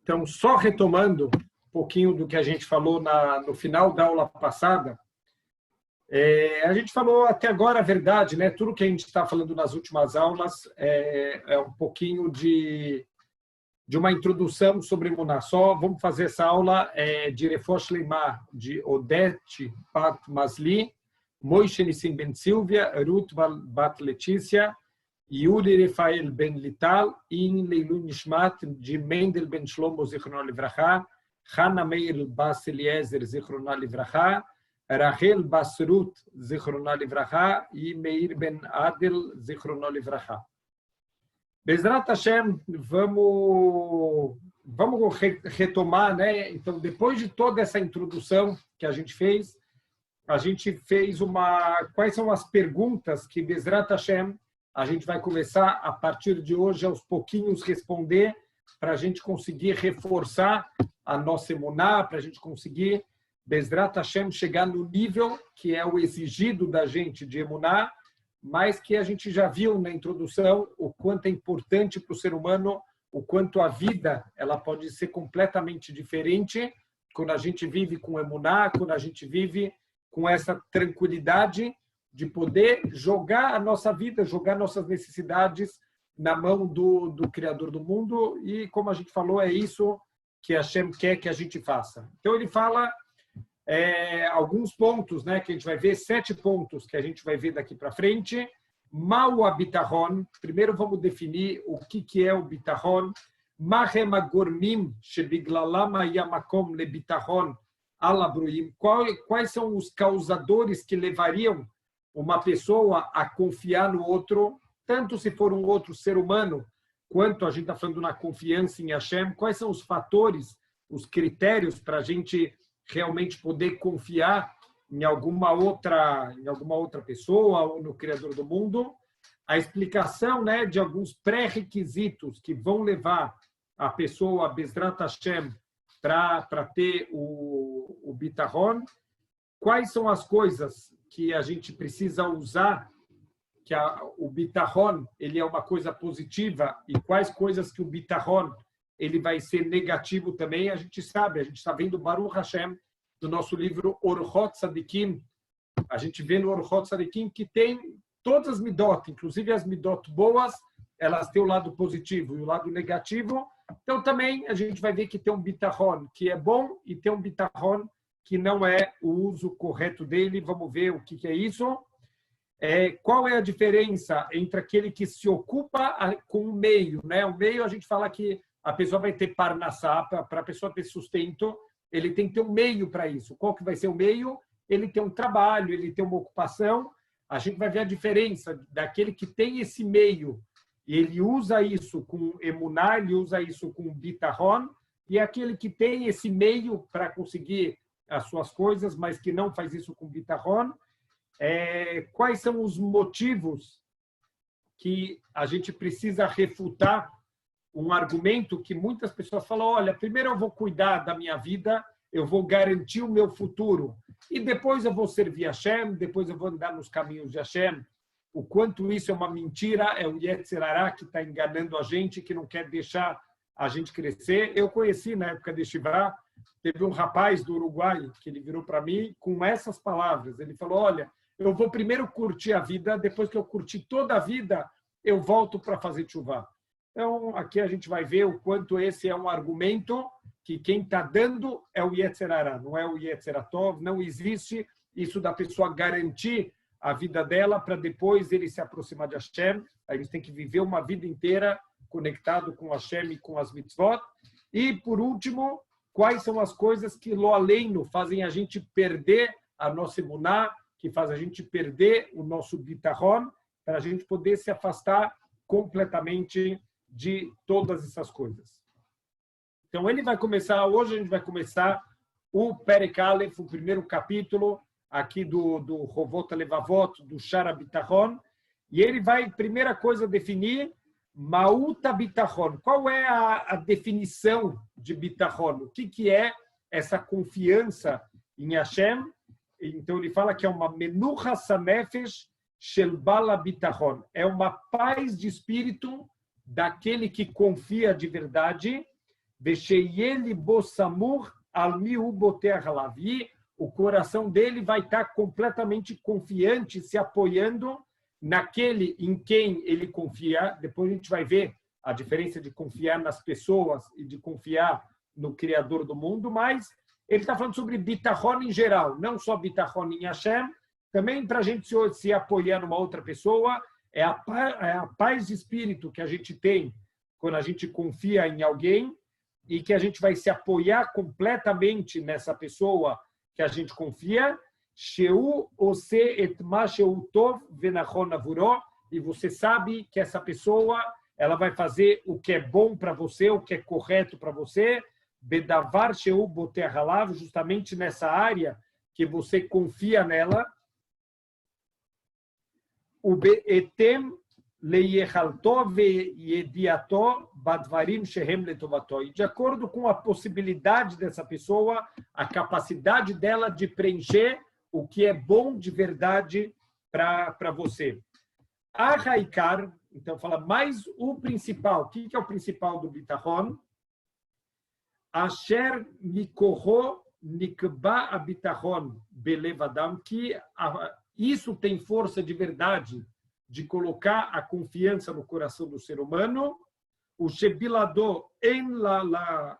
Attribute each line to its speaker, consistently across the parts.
Speaker 1: Então, só retomando um pouquinho do que a gente falou no final da aula passada, a gente falou até agora a verdade, né? Tudo que a gente está falando nas últimas aulas é um pouquinho de uma introdução sobre Emuná. Só vamos fazer essa aula de Refosh Leimah, de Odete Bat Masli, Moishe Nissim Ben Silvia, Ruth Bat Letícia, Yuri Rafael Ben Lital, In Leilun Nishmat, de Mendel Ben Shlomo Zichrono Livracha, Hannah Meir Bas Eliezer Zichrono Livracha, Rachel Bas Ruth Zichrono Livracha e Meir Ben Adel Zichrono Livracha. Bezrat Hashem, vamos retomar, né? Então, depois de toda essa introdução que a gente fez quais são as perguntas que Bezrat Hashem a gente vai começar a partir de hoje aos pouquinhos responder para a gente conseguir reforçar a nossa emuná, para a gente conseguir Bezrat Hashem chegar no nível que é o exigido da gente de emuná, mas que a gente já viu na introdução o quanto é importante para o ser humano, o quanto a vida ela pode ser completamente diferente quando a gente vive com emuná, quando a gente vive com essa tranquilidade de poder jogar a nossa vida, jogar nossas necessidades na mão do Criador do mundo. E, como a gente falou, é isso que Hashem quer que a gente faça. Então, ele fala alguns pontos, né, que a gente vai ver, 7 pontos que a gente vai ver daqui para frente. Ma'u habitachon. Primeiro, vamos definir o que é o bitachon. Mahem agormim shebiglalam haya makom lebitachon alabruim. Quais são os causadores que levariam uma pessoa a confiar no outro, tanto se for um outro ser humano, quanto a gente está falando na confiança em Hashem? Quais são os fatores, os critérios para a gente realmente poder confiar em alguma outra pessoa ou no Criador do mundo? A explicação, né, de alguns pré-requisitos que vão levar a pessoa a Bezrat Hashem para ter o bitachon. Quais são as coisas que a gente precisa usar, que o bitachon ele é uma coisa positiva, e quais coisas que o bitachon ele vai ser negativo também? A gente sabe, a gente está vendo Baruch Hashem do nosso livro Orchot Tzadikim. A gente vê no Orchot Tzadikim que tem todas as midot, inclusive as midot boas, elas têm o lado positivo e o lado negativo. Então também a gente vai ver que tem um bitachon que é bom e tem um bitachon que não é o uso correto dele. Vamos ver o que é isso. Qual é a diferença entre aquele que se ocupa com o meio, né? O meio, a gente fala que a pessoa vai ter parnassá, para a pessoa ter sustento, ele tem que ter um meio para isso. Qual que vai ser o meio? Ele tem um trabalho, ele tem uma ocupação. A gente vai ver a diferença daquele que tem esse meio, e ele usa isso com emuná, ele usa isso com bitachon, e aquele que tem esse meio para conseguir as suas coisas, mas que não faz isso com bitachon. Quais são os motivos que a gente precisa refutar um argumento que muitas pessoas falam: olha, primeiro eu vou cuidar da minha vida, eu vou garantir o meu futuro, e depois eu vou servir Hashem, depois eu vou andar nos caminhos de Hashem. O quanto isso é uma mentira, é o Yetzer Hará que está enganando a gente, que não quer deixar a gente crescer. Eu conheci na época de Shivá, teve um rapaz do Uruguai que ele virou para mim com essas palavras. Ele falou: olha, eu vou primeiro curtir a vida, depois que eu curtir toda a vida, eu volto para fazer tshuva. Então, aqui a gente vai ver o quanto esse é um argumento que quem está dando é o Yetzer Hará, não é o Yetzer Hatov. Não existe isso da pessoa garantir a vida dela para depois ele se aproximar de Hashem. A gente tem que viver uma vida inteira conectado com Hashem e com as mitzvot. E, por último, quais são as coisas que, lo aleino, fazem a gente perder a nossa emuná, que faz a gente perder o nosso bitachon, para a gente poder se afastar completamente de todas essas coisas. Então, hoje a gente vai começar o Perek Aleph, o primeiro capítulo aqui do Rovot Levavot, do Shara Bitachon, e ele vai, primeira coisa, definir Ma'ut Bitachon. Qual é a definição de Bitachon? O que é essa confiança em Hashem? Então, ele fala que é uma Menuchas Hanefesh Shel Bala Bitachon. É uma paz de espírito daquele que confia de verdade, e o coração dele vai estar completamente confiante, se apoiando naquele em quem ele confia. Depois a gente vai ver a diferença de confiar nas pessoas e de confiar no Criador do mundo, mas ele está falando sobre bitachon em geral, não só bitachon em Hashem, também para a gente se apoiar numa outra pessoa, é a paz de espírito que a gente tem quando a gente confia em alguém e que a gente vai se apoiar completamente nessa pessoa que a gente confia, e você sabe que essa pessoa ela vai fazer o que é bom para você, o que é correto para você, justamente nessa área que você confia nela, e de acordo com a possibilidade dessa pessoa, a capacidade dela de preencher o que é bom de verdade para você. A Haikar, então fala, mais o principal. O que é o principal do bitachon? Asher mikorro nikba abitachon belevadam, que isso tem força de verdade de colocar a confiança no coração do ser humano. O shebilado en la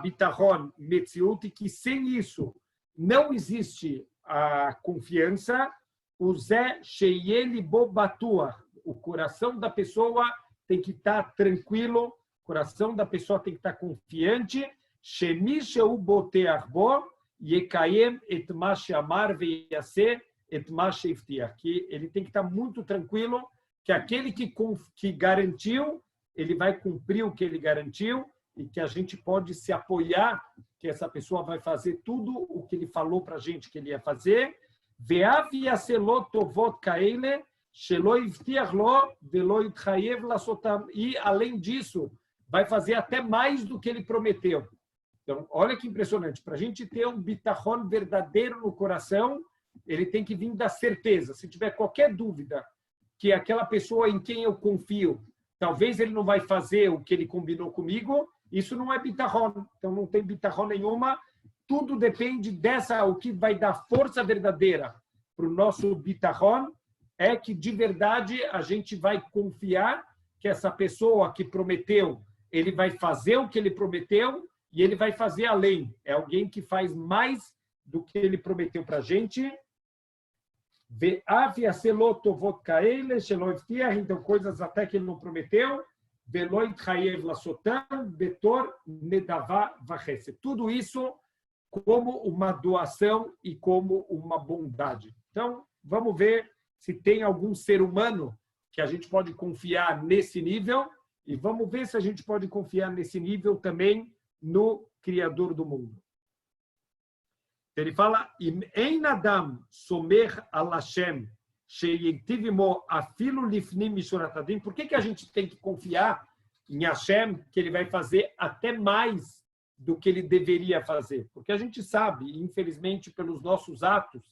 Speaker 1: bitachon metziut, que sem isso não existe a confiança. O zé sheyeli bobatua, o coração da pessoa tem que estar tranquilo, o coração da pessoa tem que estar confiante. Shemi sheu boteach bo yekayem et ma she'amar veyaseh et ma she'ivtiach, que ele tem que estar muito tranquilo, que aquele que garantiu, ele vai cumprir o que ele garantiu, e que a gente pode se apoiar, que essa pessoa vai fazer tudo o que ele falou para a gente que ele ia fazer. E, além disso, vai fazer até mais do que ele prometeu. Então, olha que impressionante. Para a gente ter um bitachon verdadeiro no coração, ele tem que vir da certeza. Se tiver qualquer dúvida que aquela pessoa em quem eu confio, talvez ele não vai fazer o que ele combinou comigo, isso não é bitachon. Então, não tem bitachon nenhuma. Tudo depende o que vai dar força verdadeira para o nosso bitachon, é que de verdade a gente vai confiar que essa pessoa que prometeu, ele vai fazer o que ele prometeu e ele vai fazer além. É alguém que faz mais do que ele prometeu para a gente. Então, coisas até que ele não prometeu. Tudo isso como uma doação e como uma bondade. Então, vamos ver se tem algum ser humano que a gente pode confiar nesse nível, e vamos ver se a gente pode confiar nesse nível também no Criador do mundo. Ele fala, Im Adam somer al Hashem sheyitiv imo afilu lifnim mishuratadim. Por que a gente tem que confiar em Hashem, que ele vai fazer até mais do que ele deveria fazer? Porque a gente sabe, infelizmente, pelos nossos atos,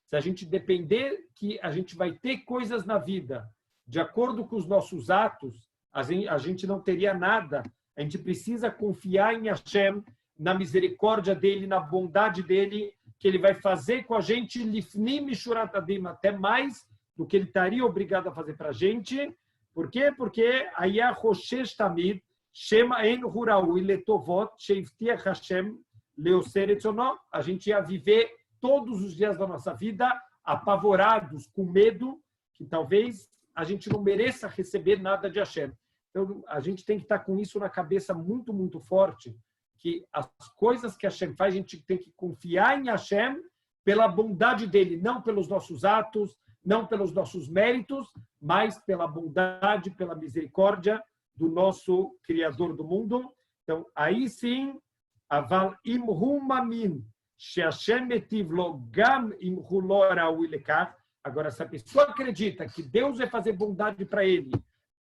Speaker 1: se a gente depender que a gente vai ter coisas na vida de acordo com os nossos atos, a gente não teria nada. A gente precisa confiar em Hashem, na misericórdia dele, na bondade dele, que ele vai fazer com a gente lifnim mishurat adim, até mais do que ele estaria obrigado a fazer para a gente. Por quê? Porque ayah hoshesh tamid shema en hurau letovot sheivtiach Hashem leoser etzono. A gente ia viver todos os dias da nossa vida apavorados, com medo que talvez a gente não mereça receber nada de Hashem. Então, a gente tem que estar com isso na cabeça muito, muito forte, que as coisas que Hashem faz, a gente tem que confiar em Hashem pela bondade dele, não pelos nossos atos, não pelos nossos méritos, mas pela bondade, pela misericórdia do nosso Criador do mundo. Então, aí sim, aval imhu mamin she'Hashem metiv lo gam imhu lo raui lekach. Agora, se a pessoa acredita que Deus vai fazer bondade para ele,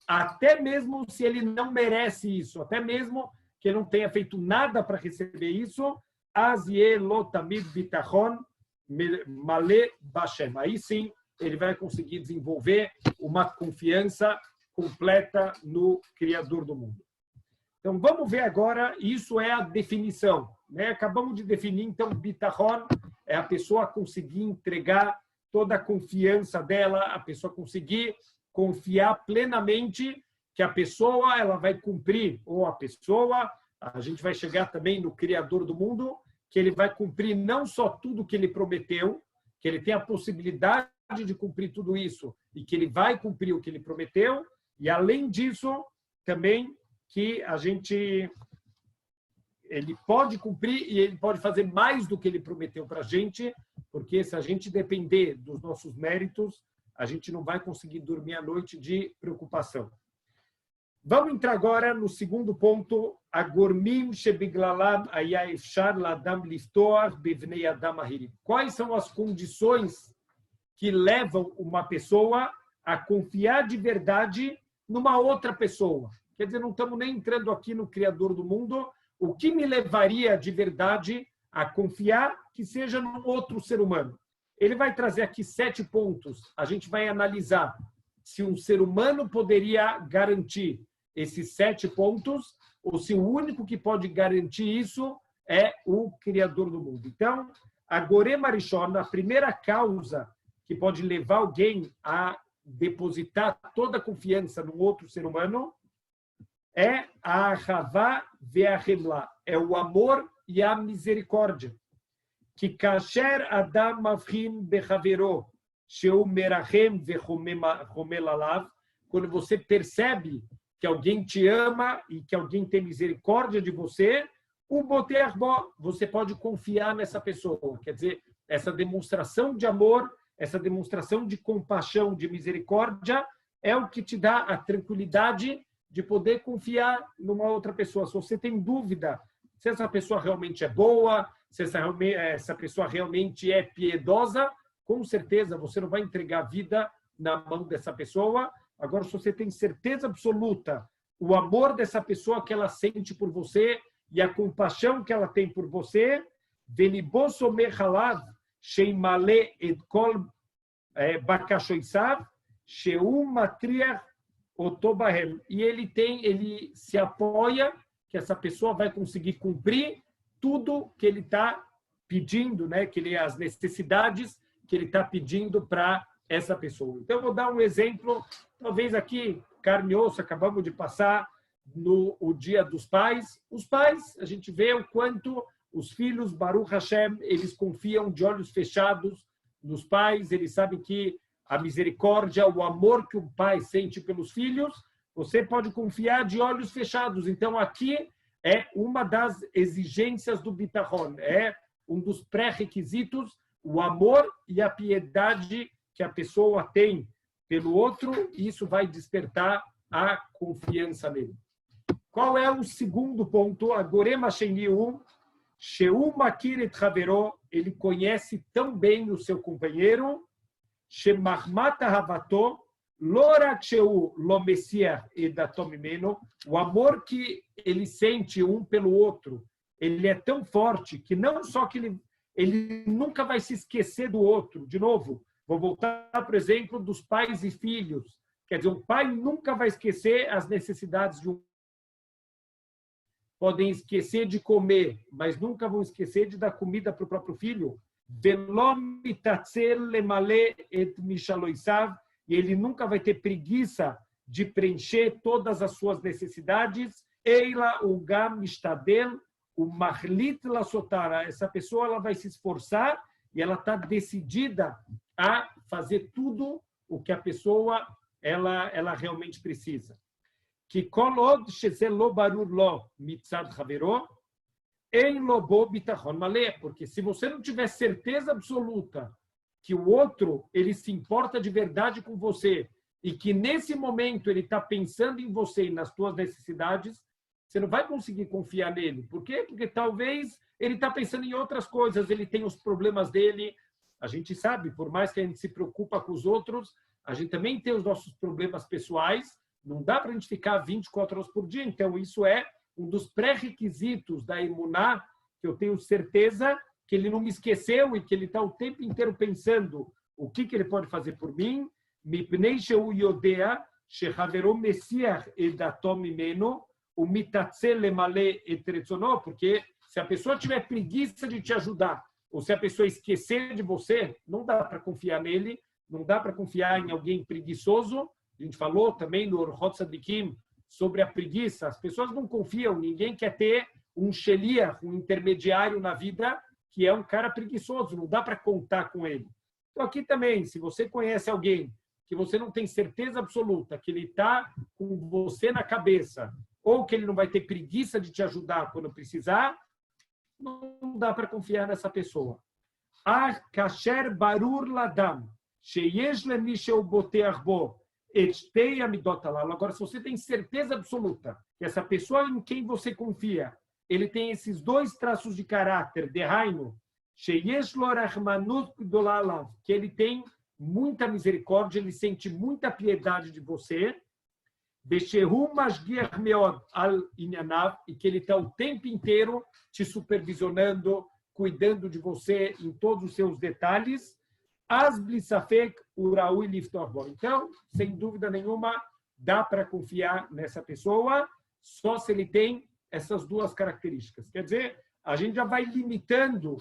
Speaker 1: até mesmo se ele não merece isso, até mesmo que ele não tenha feito nada para receber isso, aí sim ele vai conseguir desenvolver uma confiança completa no Criador do mundo. Então, vamos ver agora, isso é a definição, né? Acabamos de definir, então, bitachon é a pessoa conseguir entregar toda a confiança dela, a pessoa conseguir confiar plenamente que a pessoa ela vai cumprir, ou a pessoa, a gente vai chegar também no Criador do mundo, que ele vai cumprir não só tudo que ele prometeu, que ele tem a possibilidade de cumprir tudo isso e que ele vai cumprir o que ele prometeu, e além disso, também que ele pode cumprir e ele pode fazer mais do que ele prometeu para a gente, porque se a gente depender dos nossos méritos, a gente não vai conseguir dormir à noite de preocupação. Vamos entrar agora no segundo ponto, agormim shebiglalam haya efshar ladam liftoar bevnei adam ahirim. Quais são as condições que levam uma pessoa a confiar de verdade numa outra pessoa? Quer dizer, não estamos nem entrando aqui no Criador do mundo. O que me levaria de verdade a confiar que seja num outro ser humano? Ele vai trazer aqui 7 pontos. A gente vai analisar se um ser humano poderia garantir esses 7 pontos ou se o único que pode garantir isso é o Criador do mundo. Então, a Gorema Rishon, a primeira causa que pode levar alguém a depositar toda a confiança num outro ser humano é a Ahavá ve'ahemla, é o amor e a misericórdia. Que kasher adam mavchim bechavero, sheu merachem vechomel alav, quando você percebe que alguém te ama e que alguém tem misericórdia de você, o boter bo, você pode confiar nessa pessoa. Quer dizer, essa demonstração de amor, essa demonstração de compaixão, de misericórdia, é o que te dá a tranquilidade de poder confiar numa outra pessoa. Se você tem dúvida se essa pessoa realmente é boa, se essa pessoa realmente é piedosa, com certeza você não vai entregar a vida na mão dessa pessoa. Agora, se você tem certeza absoluta, o amor dessa pessoa que ela sente por você e a compaixão que ela tem por você, velibo somer halav, sheimale et kol bakashoisav, sheu matriach otobahem. E ele se apoia que essa pessoa vai conseguir cumprir tudo que ele está pedindo, né? As necessidades que ele está pedindo para essa pessoa. Então, eu vou dar um exemplo, talvez aqui, carne e osso, acabamos de passar o Dia dos Pais. Os pais, a gente vê o quanto os filhos, Baruch Hashem, eles confiam de olhos fechados nos pais, eles sabem que a misericórdia, o amor que o pai sente pelos filhos, você pode confiar de olhos fechados. Então, aqui é uma das exigências do bitachon, é um dos pré-requisitos, o amor e a piedade que a pessoa tem pelo outro, e isso vai despertar a confiança nele. Qual é o segundo ponto? Agorema sheniu, sheu makir et havero, ele conhece tão bem o seu companheiro, shemachmata havato, lorak sheu lo messiah edatom mimeno, o amor que ele sente um pelo outro, ele é tão forte que não só que ele nunca vai se esquecer do outro. De novo, vou voltar para o exemplo dos pais e filhos. Quer dizer, um pai nunca vai esquecer as necessidades de um. Podem esquecer de comer, mas nunca vão esquecer de dar comida para o próprio filho. E ele nunca vai ter preguiça de preencher todas as suas necessidades. Eila ugam mishtadel o mahlit la sotara. Essa pessoa ela vai se esforçar e ela está decidida a fazer tudo o que a pessoa ela realmente precisa. Que kolod shezelo barur lo mitzad havero em lobo bitachon malé, porque se você não tiver certeza absoluta que o outro ele se importa de verdade com você e que nesse momento ele está pensando em você e nas suas necessidades, você não vai conseguir confiar nele. Por quê? Porque talvez ele está pensando em outras coisas, ele tem os problemas dele. A gente sabe, por mais que a gente se preocupa com os outros, a gente também tem os nossos problemas pessoais. Não dá para a gente ficar 24 horas por dia. Então, isso é um dos pré-requisitos da emuná, que eu tenho certeza que ele não me esqueceu e que ele está o tempo inteiro pensando o que ele pode fazer por mim. Mipnei sheu yodea shehavero messiach edatom mimeno, o mitatzel lemale etretzono, porque se a pessoa tiver preguiça de te ajudar, ou se a pessoa esquecer de você, não dá para confiar nele, não dá para confiar em alguém preguiçoso. A gente falou também no Orhot Tzadikim sobre a preguiça. As pessoas não confiam, ninguém quer ter um sheliach, um intermediário na vida, que é um cara preguiçoso, não dá para contar com ele. Então aqui também, se você conhece alguém que você não tem certeza absoluta que ele está com você na cabeça, ou que ele não vai ter preguiça de te ajudar quando precisar, não dá para confiar nessa pessoa. Kasher barur ladam, sheyesh lemi sheu boteach bo, etstei amidot halal. Agora, se você tem certeza absoluta que essa pessoa em quem você confia, ele tem esses dois traços de caráter, derraino, sheyesh lo rachmanut gdola alav, que ele tem muita misericórdia, ele sente muita piedade de você, e que ele está o tempo inteiro te supervisionando, cuidando de você em todos os seus detalhes. Então, sem dúvida nenhuma, dá para confiar nessa pessoa, só se ele tem essas duas características. Quer dizer, a gente já vai limitando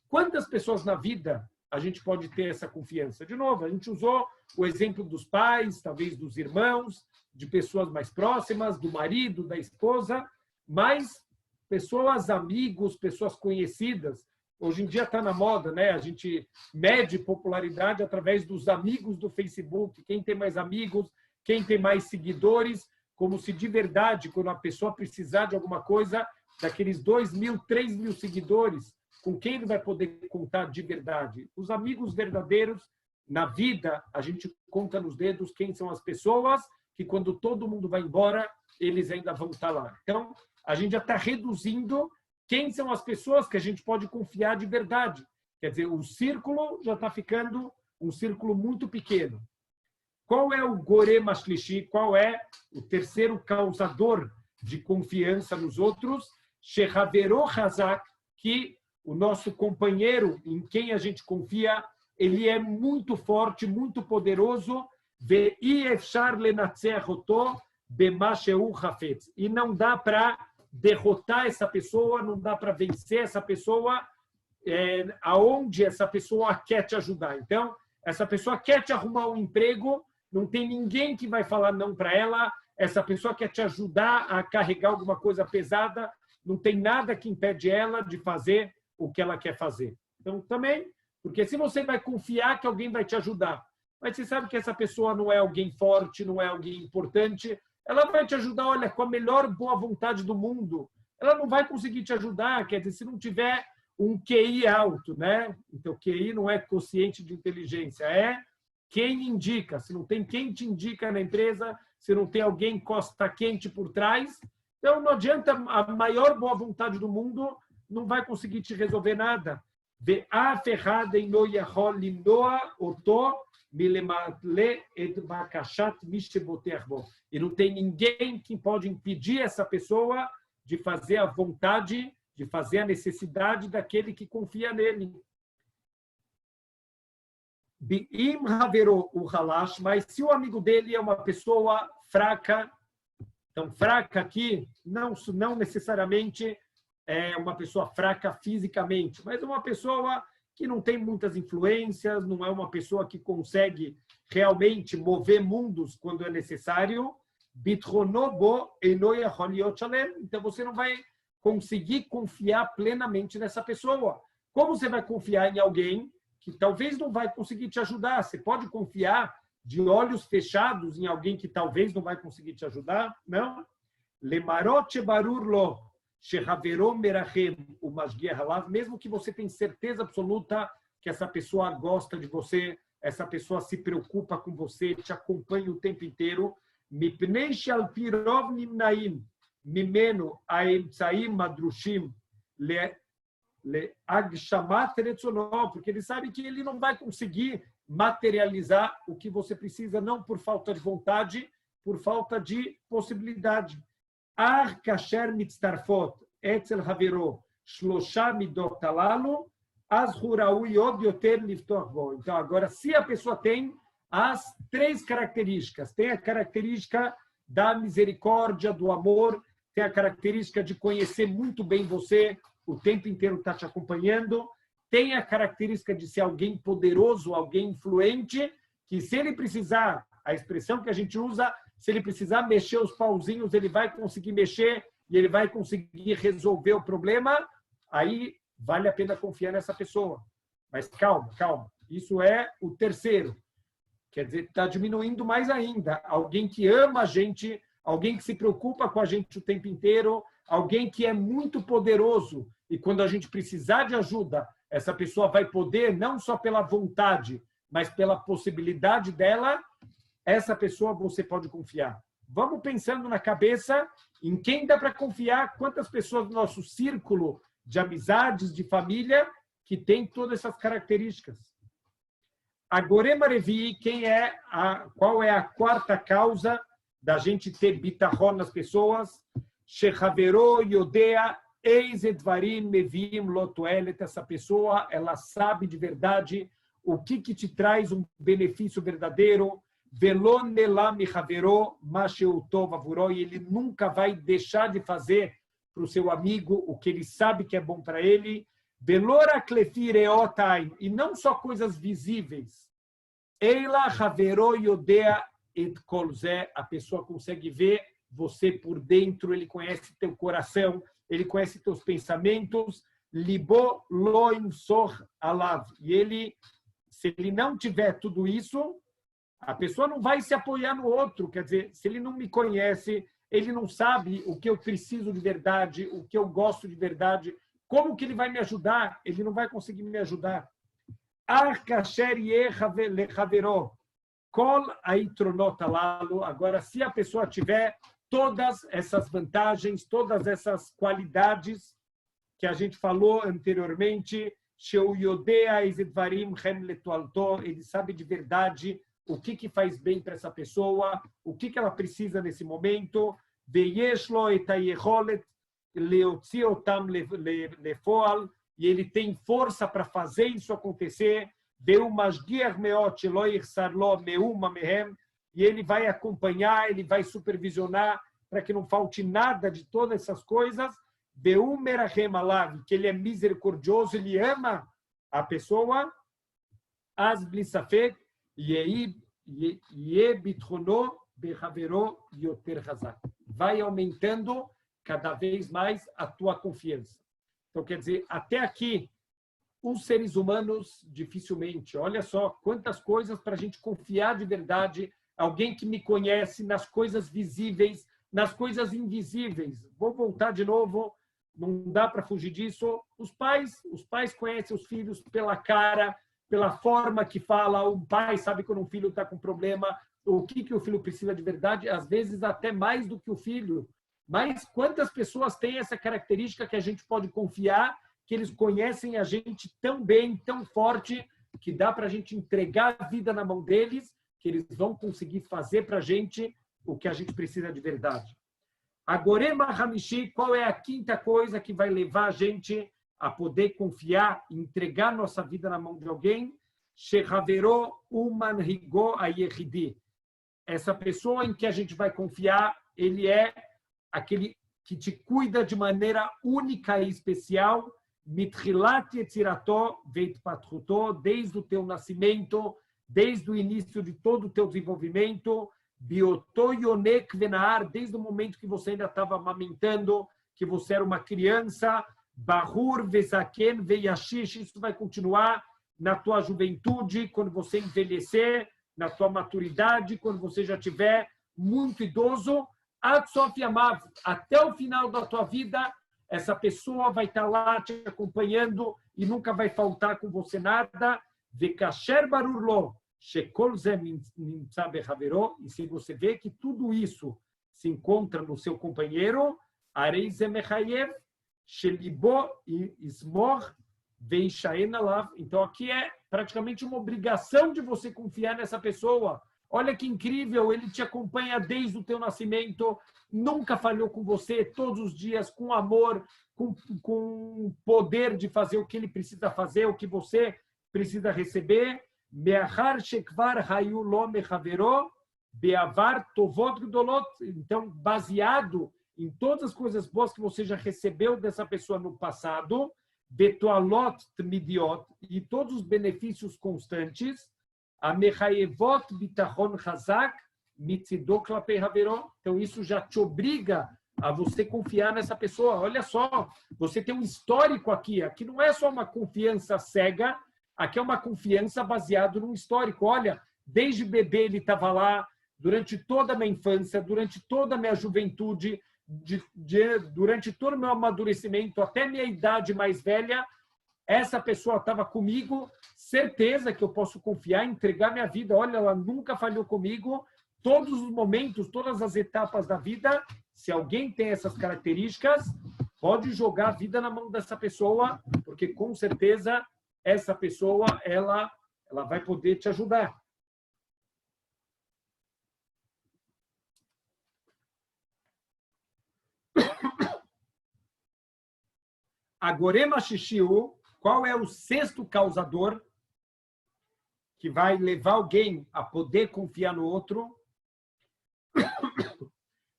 Speaker 1: quantas pessoas na vida a gente pode ter essa confiança. De novo, a gente usou o exemplo dos pais, talvez dos irmãos, de pessoas mais próximas, do marido, da esposa, mas pessoas, amigos, pessoas conhecidas. Hoje em dia está na moda, né? A gente mede popularidade através dos amigos do Facebook, quem tem mais amigos, quem tem mais seguidores, como se de verdade, quando a pessoa precisar de alguma coisa, daqueles 2.000, 3.000 seguidores, com quem ele vai poder contar de verdade? Os amigos verdadeiros, na vida, a gente conta nos dedos quem são as pessoas que quando todo mundo vai embora, eles ainda vão estar lá. Então, a gente já está reduzindo quem são as pessoas que a gente pode confiar de verdade. Quer dizer, o círculo já está ficando um círculo muito pequeno. Qual é o Gorem Mashlishi? Qual é o terceiro causador de confiança nos outros? Shehavero Hazak, que o nosso companheiro em quem a gente confia, ele é muito forte, muito poderoso, e não dá para derrotar essa pessoa, não dá para vencer essa pessoa aonde essa pessoa quer te ajudar. Então, essa pessoa quer te arrumar um emprego, não tem ninguém que vai falar não para ela, essa pessoa quer te ajudar a carregar alguma coisa pesada, não tem nada que impede ela de fazer o que ela quer fazer. Então, também, porque se você vai confiar que alguém vai te ajudar, mas você sabe que essa pessoa não é alguém forte, não é alguém importante, ela vai te ajudar, olha, com a melhor boa vontade do mundo. Ela não vai conseguir te ajudar, quer dizer, se não tiver um QI alto, né? Então, QI não é quociente de inteligência, é quem indica. Se não tem quem te indica na empresa, se não tem alguém costa quente por trás, então não adianta a maior boa vontade do mundo, não vai conseguir te resolver nada. E não tem ninguém que pode impedir essa pessoa de fazer a vontade, de fazer a necessidade daquele que confia nele. Mas se o amigo dele é uma pessoa fraca, então fraca aqui não necessariamente é uma pessoa fraca fisicamente, mas uma pessoa que não tem muitas influências, não é uma pessoa que consegue realmente mover mundos quando é necessário, então você não vai conseguir confiar plenamente nessa pessoa. Como você vai confiar em alguém que talvez não vai conseguir te ajudar? Você pode confiar de olhos fechados em alguém que talvez não vai conseguir te ajudar? Não. Lemarot barur lo. Mesmo que você tenha certeza absoluta que essa pessoa gosta de você, essa pessoa se preocupa com você, te acompanha o tempo inteiro, porque ele sabe que ele não vai conseguir materializar o que você precisa, não por falta de vontade, por falta de possibilidade. Kasher mitztarfot etzel havero shlosha midot halalu az huraui od yoter liftoch bo. Então, agora, se a pessoa tem as 3 características. Tem a característica da misericórdia, do amor, tem a característica de conhecer muito bem você, o tempo inteiro está te acompanhando, tem a característica de ser alguém poderoso, alguém influente, que se ele precisar, a expressão que a gente usa, se ele precisar mexer os pauzinhos, ele vai conseguir mexer e ele vai conseguir resolver o problema, aí vale a pena confiar nessa pessoa. Mas calma, calma. Isso é o terceiro. Quer dizer, está diminuindo mais ainda. Alguém que ama a gente, alguém que se preocupa com a gente o tempo inteiro, alguém que é muito poderoso e quando a gente precisar de ajuda, essa pessoa vai poder, não só pela vontade, mas pela possibilidade dela, essa pessoa você pode confiar. Vamos pensando na cabeça em quem dá para confiar, quantas pessoas do nosso círculo de amizades, de família, que tem todas essas características. A Gorema Revi, qual é a quarta causa da gente ter bitachon nas pessoas? Shechaveró Yodea Eis Edvarim Mevim Lotoelet. Essa pessoa, ela sabe de verdade o que te traz um benefício verdadeiro. Velon Nelam Michaveró Masheu Tov Avuró. E ele nunca vai deixar de fazer para o seu amigo o que ele sabe que é bom para ele. Velora Klefir Eotaim. E não só coisas visíveis. Eila Haveró Yodea et Kolzé. A pessoa consegue ver você por dentro, ele conhece teu coração, ele conhece teus pensamentos. Libo loim sor alav. E ele, se ele não tiver tudo isso, a pessoa não vai se apoiar no outro. Quer dizer, se ele não me conhece, ele não sabe o que eu preciso de verdade, o que eu gosto de verdade, como que ele vai me ajudar? Ele não vai conseguir me ajudar. Agora, se a pessoa tiver todas essas vantagens, todas essas qualidades que a gente falou anteriormente, ele sabe de verdade o que faz bem para essa pessoa, o que ela precisa nesse momento, e ele tem força para fazer isso acontecer, e ele vai acompanhar, ele vai supervisionar para que não falte nada de todas essas coisas, que ele é misericordioso, ele ama a pessoa, vai aumentando cada vez mais a tua confiança. Então, quer dizer, até aqui, os seres humanos, dificilmente. Olha só quantas coisas para a gente confiar de verdade. Alguém que me conhece nas coisas visíveis, nas coisas invisíveis. Vou voltar de novo, não dá para fugir disso. Os pais conhecem os filhos pela cara, pela forma que fala. Um pai sabe quando um filho está com problema, o que o filho precisa de verdade, às vezes até mais do que o filho. Mas quantas pessoas têm essa característica que a gente pode confiar, que eles conhecem a gente tão bem, tão forte, que dá para a gente entregar a vida na mão deles, que eles vão conseguir fazer para a gente o que a gente precisa de verdade. A Gorema Hamishi, qual é a quinta coisa que vai levar a gente a poder confiar e entregar nossa vida na mão de alguém? Shechaveró umanhigo ayechidi. Essa pessoa em que a gente vai confiar, ele é aquele que te cuida de maneira única e especial, mitchilat yetzirato veitpatchuto, desde o teu nascimento, desde o início de todo o teu desenvolvimento, bioto yonek venar, desde o momento que você ainda estava amamentando, que você era uma criança, bahur vezaken veyashish, isso vai continuar na tua juventude, quando você envelhecer, na tua maturidade, quando você já tiver muito idoso, até o final da tua vida, essa pessoa vai estar lá te acompanhando e nunca vai faltar com você nada. E se você vê que tudo isso se encontra no seu companheiro, então aqui é praticamente uma obrigação de você confiar nessa pessoa. Olha que incrível, ele te acompanha desde o teu nascimento, nunca falhou com você, todos os dias, com amor, com poder de fazer o que ele precisa fazer, o que você precisa receber. Me'achar shekvar hayu lo mechavero be'avar tovot gdolot. Então, baseado em todas as coisas boas que você já recebeu dessa pessoa no passado, betoalot tmidiot, e todos os benefícios constantes, a mechayevot bitachon chazak mitzido klapei havero. Então, isso já te obriga a você confiar nessa pessoa. Olha só, você tem um histórico aqui. Aqui não é só uma confiança cega, aqui é uma confiança baseada num histórico. Olha, desde bebê ele estava lá, durante toda a minha infância, durante toda a minha juventude, durante todo o meu amadurecimento, até minha idade mais velha, essa pessoa estava comigo, certeza que eu posso confiar, entregar minha vida. Olha, ela nunca falhou comigo, todos os momentos, todas as etapas da vida. Se alguém tem essas características, pode jogar a vida na mão dessa pessoa, porque com certeza essa pessoa ela vai poder te ajudar. Agorema Shishiu, qual é o sexto causador que vai levar alguém a poder confiar no outro?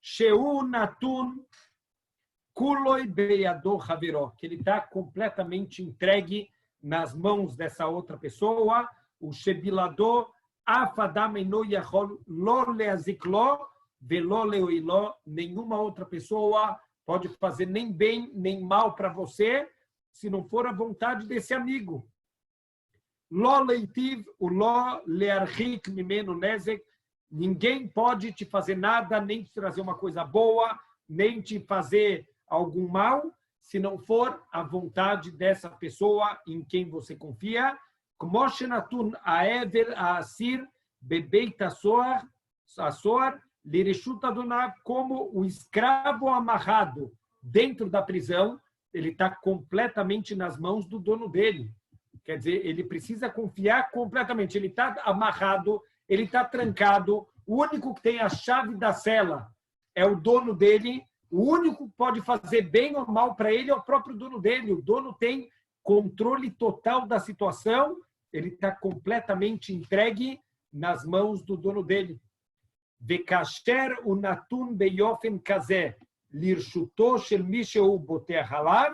Speaker 1: Sheu Natun Kuloi Beyador Haveró, que ele está completamente entregue nas mãos dessa outra pessoa. O Shebilador Afadam Eno Yachol Lo Leaziklo Velo Leoiló. Nenhuma outra pessoa pode fazer nem bem nem mal para você, se não for a vontade desse amigo. Lo leitiv, o lo learchik mimeno nezek. Ninguém pode te fazer nada, nem te trazer uma coisa boa, nem te fazer algum mal, se não for a vontade dessa pessoa em quem você confia. Como shenatun aever aasir bebeit asoar lireshut Adonai, como o escravo amarrado dentro da prisão, ele está completamente nas mãos do dono dele. Quer dizer, ele precisa confiar completamente. Ele está amarrado, ele está trancado. O único que tem a chave da cela é o dono dele. O único que pode fazer bem ou mal para ele é o próprio dono dele. O dono tem controle total da situação. Ele está completamente entregue nas mãos do dono dele. Vekasher unatun beyofen kazeh lirshuto shel misheu boteach halav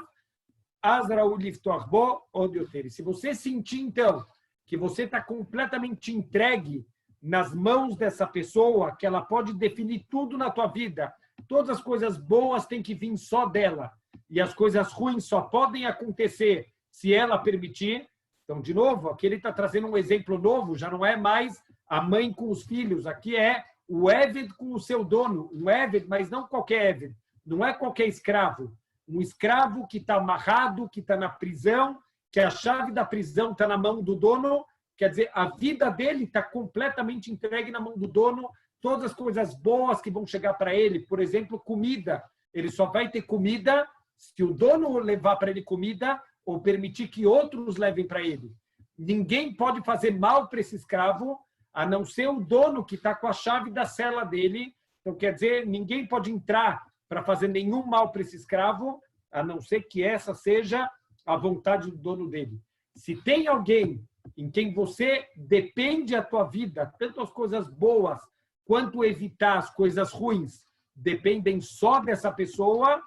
Speaker 1: azraú liftoach bo od yoter. Se você sentir, então, que você está completamente entregue nas mãos dessa pessoa, que ela pode definir tudo na tua vida, todas as coisas boas têm que vir só dela, e as coisas ruins só podem acontecer se ela permitir. Então, de novo, aqui ele está trazendo um exemplo novo, já não é mais a mãe com os filhos, aqui é o Eved com o seu dono, um Eved, mas não qualquer Eved, não é qualquer escravo, um escravo que está amarrado, que está na prisão, que a chave da prisão está na mão do dono, quer dizer, a vida dele está completamente entregue na mão do dono, todas as coisas boas que vão chegar para ele, por exemplo, comida, ele só vai ter comida se o dono levar para ele comida ou permitir que outros levem para ele. Ninguém pode fazer mal para esse escravo, a não ser o dono que está com a chave da cela dele. Então, quer dizer, ninguém pode entrar para fazer nenhum mal para esse escravo, a não ser que essa seja a vontade do dono dele. Se tem alguém em quem você depende a tua vida, tanto as coisas boas quanto evitar as coisas ruins, dependem só dessa pessoa,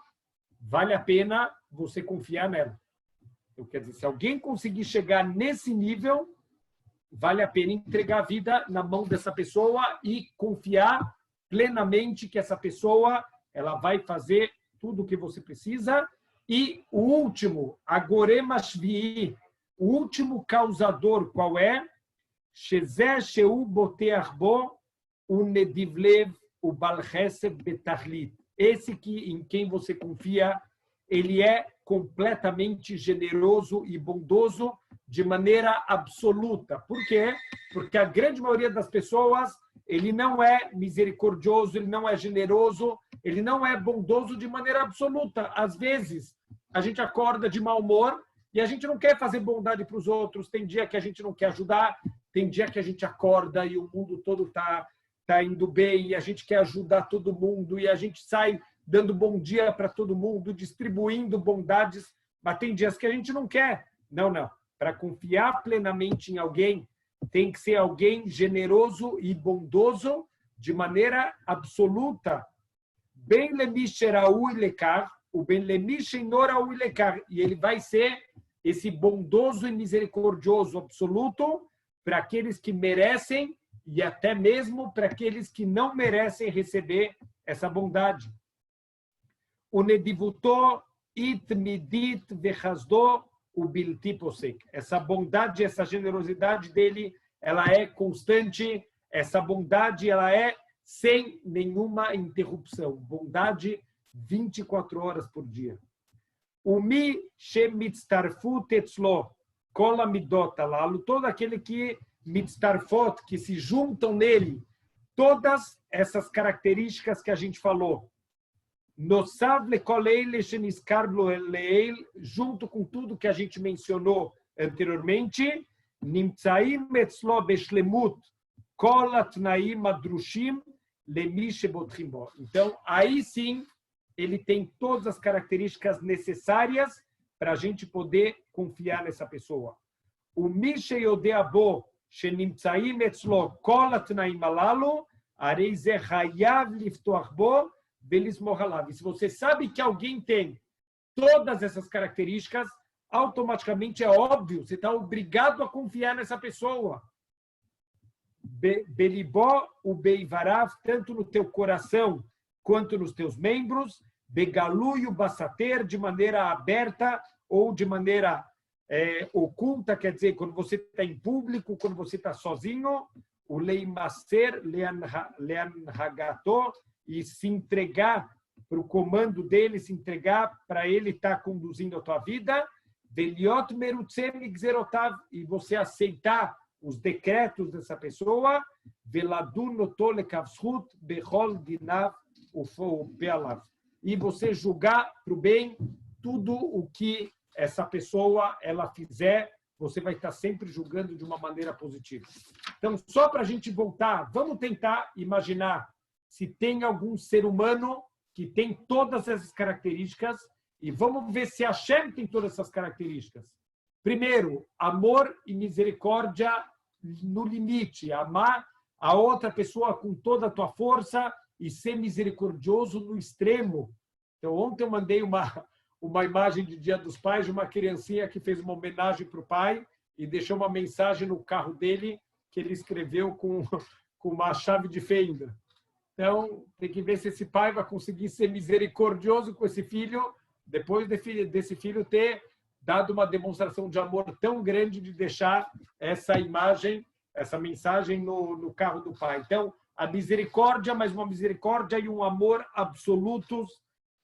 Speaker 1: vale a pena você confiar nela. Então, quer dizer, se alguém conseguir chegar nesse nível, vale a pena entregar a vida na mão dessa pessoa e confiar plenamente que essa pessoa ela vai fazer tudo o que você precisa. E o último, Agorema Shvi'i, o último causador, qual é? Shezeh Sheu Boteach Bo Unedivlev Ubal Chesed Betachlit. Esse que em quem você confia, ele é completamente generoso e bondoso de maneira absoluta. Por quê? Porque a grande maioria das pessoas, ele não é misericordioso, ele não é generoso, ele não é bondoso de maneira absoluta. Às vezes, a gente acorda de mau humor e a gente não quer fazer bondade para os outros. Tem dia que a gente não quer ajudar, tem dia que a gente acorda e o mundo todo está indo bem e a gente quer ajudar todo mundo e a gente sai dando bom dia para todo mundo, distribuindo bondades, mas tem dias que a gente não quer. Não, não. Para confiar plenamente em alguém, tem que ser alguém generoso e bondoso de maneira absoluta. Ben lemish raui lekar, o ben lemish eino raui lekar. E ele vai ser esse bondoso e misericordioso absoluto para aqueles que merecem e até mesmo para aqueles que não merecem receber essa bondade. O nedivuto it midit vechasdo o bilti posek. Essa bondade, essa generosidade dele, ela é constante. Essa bondade, ela é sem nenhuma interrupção. Bondade 24 horas por dia. O mi shemitztarfut etzlo kol amidot alalu, todo aquele que mitztarfot, que se juntam nele, todas essas características que a gente falou. Nosav lekol eile sheniskar lo leil, junto com tudo que a gente mencionou anteriormente, nimtzaim etzlo beshlemut kol atnaim adrushim lemi shebotchim bo. Então, aí sim, ele tem todas as características necessárias para a gente poder confiar nessa pessoa. O Mishe Yodeabo, Shenimtsaim Etzlo, Kol Atnaim Alalu, Arei Ze Hayav Liftoach Bo, Belismor Halav. Se você sabe que alguém tem todas essas características, automaticamente é óbvio, você está obrigado a confiar nessa pessoa. Belibó, o Beivarav, tanto no teu coração quanto nos teus membros, Begalu e o Bassater, de maneira aberta ou de maneira oculta, quer dizer, quando você está em público, quando você está sozinho, o Leimaser, Leanhagato, e se entregar para o comando dele, se entregar para ele estar conduzindo a tua vida, Veliot Merutzem Xerotav, e você aceitar os decretos dessa pessoa, Veladun Notole Kavshut, Bechol Dinav, o Pealav. E você julgar para o bem tudo o que essa pessoa ela fizer, você vai estar sempre julgando de uma maneira positiva. Então, só para a gente voltar, vamos tentar imaginar se tem algum ser humano que tem todas essas características e vamos ver se a Hashem tem todas essas características. Primeiro, amor e misericórdia no limite, amar a outra pessoa com toda a tua força e ser misericordioso no extremo. Então, ontem eu mandei uma imagem de Dia dos Pais de uma criancinha que fez uma homenagem para o pai e deixou uma mensagem no carro dele que ele escreveu com uma chave de fenda. Então, tem que ver se esse pai vai conseguir ser misericordioso com esse filho, depois desse filho ter dado uma demonstração de amor tão grande de deixar essa imagem, essa mensagem no carro do pai. Então, a misericórdia, mas uma misericórdia e um amor absolutos,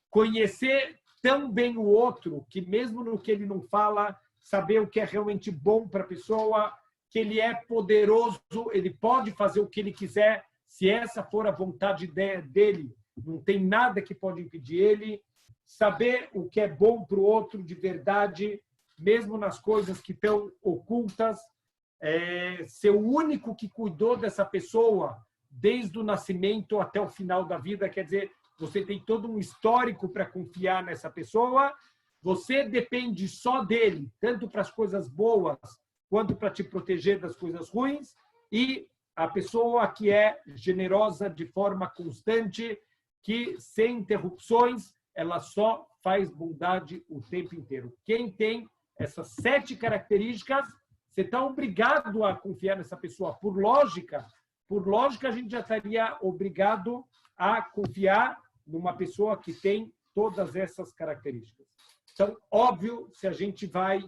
Speaker 1: conhecer tão bem o outro, que mesmo no que ele não fala, saber o que é realmente bom para a pessoa, que ele é poderoso, ele pode fazer o que ele quiser, se essa for a vontade dele, não tem nada que pode impedir ele, saber o que é bom para o outro de verdade, mesmo nas coisas que estão ocultas, ser o único que cuidou dessa pessoa desde o nascimento até o final da vida, quer dizer, você tem todo um histórico para confiar nessa pessoa, você depende só dele, tanto para as coisas boas, quanto para te proteger das coisas ruins, e a pessoa que é generosa de forma constante, que sem interrupções, ela só faz bondade o tempo inteiro. Quem tem essas 7 características, você está obrigado a confiar nessa pessoa. Por lógica, a gente já estaria obrigado a confiar numa pessoa que tem todas essas características. Então, óbvio, se a gente vai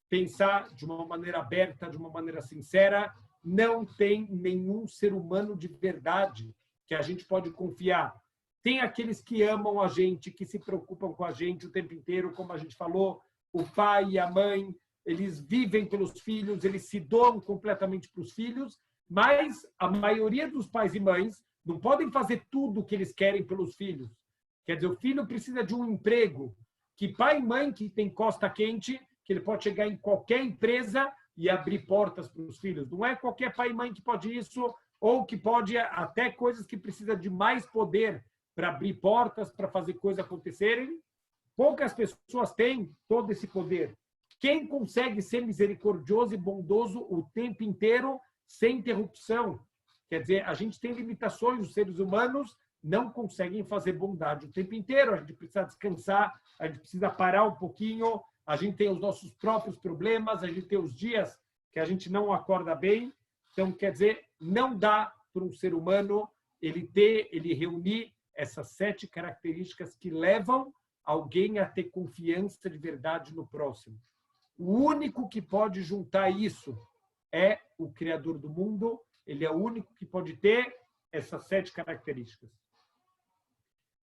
Speaker 1: pensar de uma maneira aberta, de uma maneira sincera, não tem nenhum ser humano de verdade que a gente pode confiar. Tem aqueles que amam a gente, que se preocupam com a gente o tempo inteiro, como a gente falou, o pai e a mãe, eles vivem pelos filhos, eles se doam completamente para os filhos, mas a maioria dos pais e mães não podem fazer tudo o que eles querem pelos filhos. Quer dizer, o filho precisa de um emprego. Que pai e mãe que tem costa quente, que ele pode chegar em qualquer empresa e abrir portas para os filhos. Não é qualquer pai e mãe que pode isso, ou que pode até coisas que precisa de mais poder para abrir portas, para fazer coisas acontecerem. Poucas pessoas têm todo esse poder. Quem consegue ser misericordioso e bondoso o tempo inteiro sem interrupção. Quer dizer, a gente tem limitações, os seres humanos não conseguem fazer bondade o tempo inteiro, a gente precisa descansar, a gente precisa parar um pouquinho, a gente tem os nossos próprios problemas, a gente tem os dias que a gente não acorda bem. Então, quer dizer, não dá para um ser humano ele reunir essas 7 características que levam alguém a ter confiança de verdade no próximo. O único que pode juntar isso é o Criador do mundo, ele é o único que pode ter essas 7 características.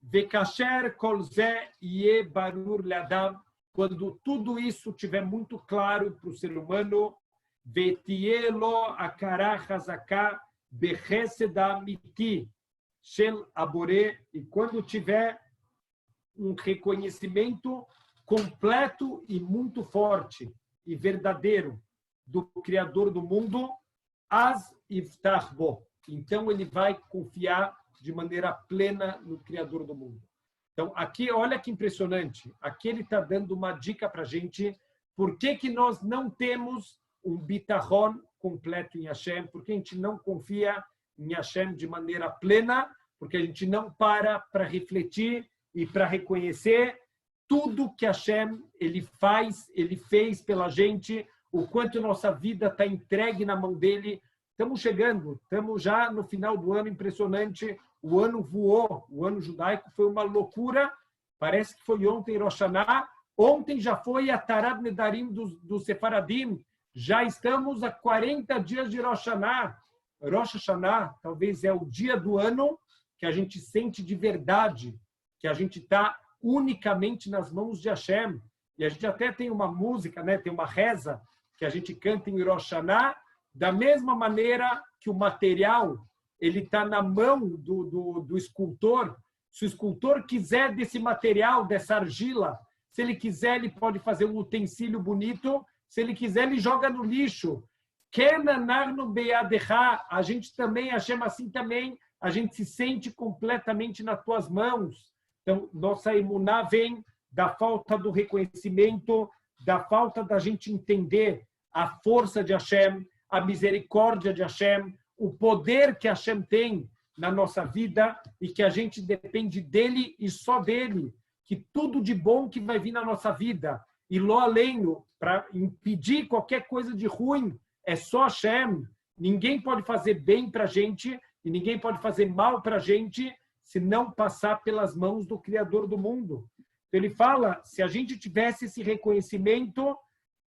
Speaker 1: Vekasher kol ze yeh barur le'adam, quando tudo isso tiver muito claro para o ser humano, ותהיה לו הכרה חזקה בחסד האמיתי של הבורא, e quando tiver um reconhecimento completo e muito forte e verdadeiro do Criador do mundo, as iftach bo, então ele vai confiar de maneira plena no Criador do mundo. Então, aqui, olha que impressionante, aqui ele está dando uma dica para a gente, por que nós não temos um bitachon completo em Hashem, porque a gente não confia em Hashem de maneira plena, porque a gente não para refletir e para reconhecer tudo que Hashem ele fez pela gente, o quanto nossa vida está entregue na mão dele. Estamos já no final do ano, impressionante, o ano voou, o ano judaico foi uma loucura, parece que foi ontem Rosh Hashanah, ontem já foi a Tarad Nedarim do Sefaradim. Já estamos a 40 dias de Rosh Hashanah. Rosh Hashanah talvez é o dia do ano que a gente sente de verdade, que a gente está unicamente nas mãos de Hashem. E a gente até tem uma música, né? Tem uma reza que a gente canta em Rosh Hashanah, da mesma maneira que o material ele está na mão do escultor. Se o escultor quiser desse material, dessa argila, se ele quiser, ele pode fazer um utensílio bonito. Se ele quiser, ele joga no lixo. A gente também, Hashem, assim também, a gente se sente completamente nas tuas mãos. Então, nossa emuná vem da falta do reconhecimento, da falta da gente entender a força de Hashem, a misericórdia de Hashem, o poder que Hashem tem na nossa vida e que a gente depende dele e só dele, que tudo de bom que vai vir na nossa vida e lo além, para impedir qualquer coisa de ruim, é só Hashem. Ninguém pode fazer bem para a gente e ninguém pode fazer mal para a gente se não passar pelas mãos do Criador do mundo. Então, ele fala, se a gente tivesse esse reconhecimento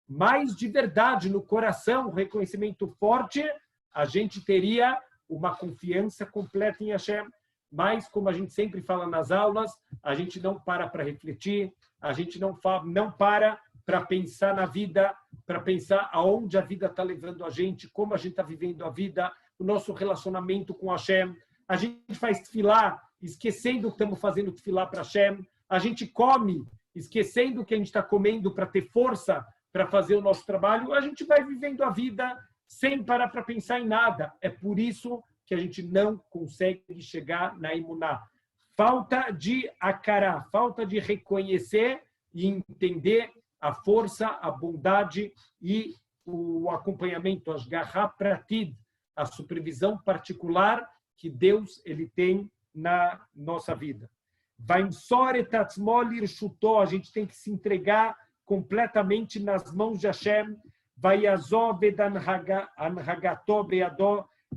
Speaker 1: mais de verdade no coração, um reconhecimento forte, a gente teria uma confiança completa em Hashem. Mas, como a gente sempre fala nas aulas, a gente não para refletir, a gente não para pensar na vida, para pensar aonde a vida está levando a gente, como a gente está vivendo a vida, o nosso relacionamento com Hashem. A gente faz tefilá, esquecendo que estamos fazendo tefilá para Hashem. A gente come, esquecendo que a gente está comendo para ter força para fazer o nosso trabalho. A gente vai vivendo a vida sem parar para pensar em nada. É por isso que a gente não consegue chegar na emuná. Falta de akará, falta de reconhecer e entender a força, a bondade e o acompanhamento, as garra pratid, a supervisão particular que Deus ele tem na nossa vida. A gente tem que se entregar completamente nas mãos de Hashem.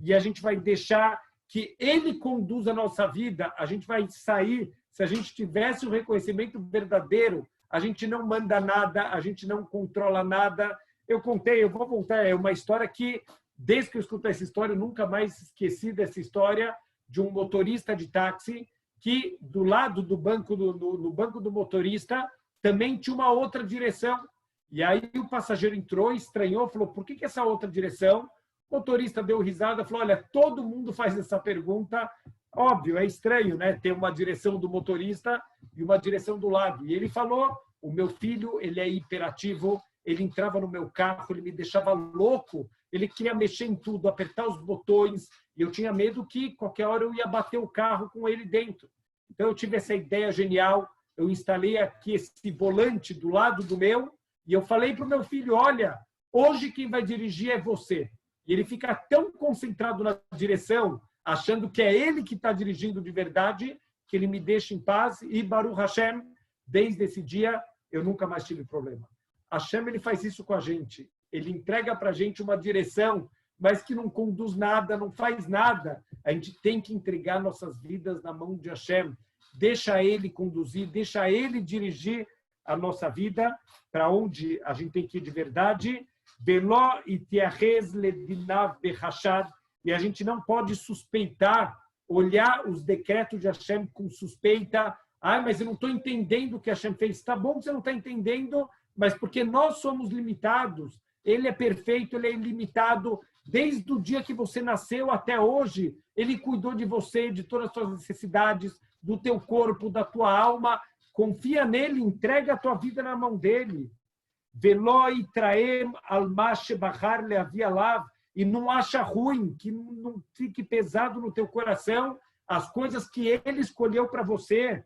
Speaker 1: E a gente vai deixar que ele conduza a nossa vida. A gente vai sair, se a gente tivesse o reconhecimento verdadeiro, a gente não manda nada, a gente não controla nada. Eu vou voltar, é uma história que, desde que eu escuto essa história, eu nunca mais esqueci dessa história de um motorista de táxi que, do lado do banco no banco do motorista, também tinha uma outra direção. E aí o passageiro entrou, estranhou, falou, por que essa outra direção? O motorista deu risada, falou, olha, todo mundo faz essa pergunta. Óbvio, é estranho, né? Ter uma direção do motorista e uma direção do lado. E ele falou, o meu filho, ele é hiperativo, ele entrava no meu carro, ele me deixava louco, ele queria mexer em tudo, apertar os botões, e eu tinha medo que qualquer hora eu ia bater o carro com ele dentro. Então eu tive essa ideia genial, eu instalei aqui esse volante do lado do meu, e eu falei para o meu filho, olha, hoje quem vai dirigir é você. e ele fica tão concentrado na direção, achando que é ele que está dirigindo de verdade, que ele me deixa em paz. E Baruch Hashem, desde esse dia, eu nunca mais tive problema. Hashem, ele faz isso com a gente. Ele entrega para a gente uma direção, mas que não conduz nada, não faz nada. A gente tem que entregar nossas vidas na mão de Hashem. Deixa ele conduzir, deixa ele dirigir a nossa vida para onde a gente tem que ir de verdade. Veló e tiahez ledinav bechashad. E a gente não pode suspeitar, olhar os decretos de Hashem com suspeita. Ah, mas eu não estou entendendo o que Hashem fez. Está bom que você não está entendendo, mas porque nós somos limitados. Ele é perfeito, ele é ilimitado. Desde o dia que você nasceu até hoje, ele cuidou de você, de todas as suas necessidades, do teu corpo, da tua alma. Confia nele, entrega a tua vida na mão dele. Veloi traem almashe bahar leavi alav. E não acha ruim, que não fique pesado no teu coração as coisas que ele escolheu para você.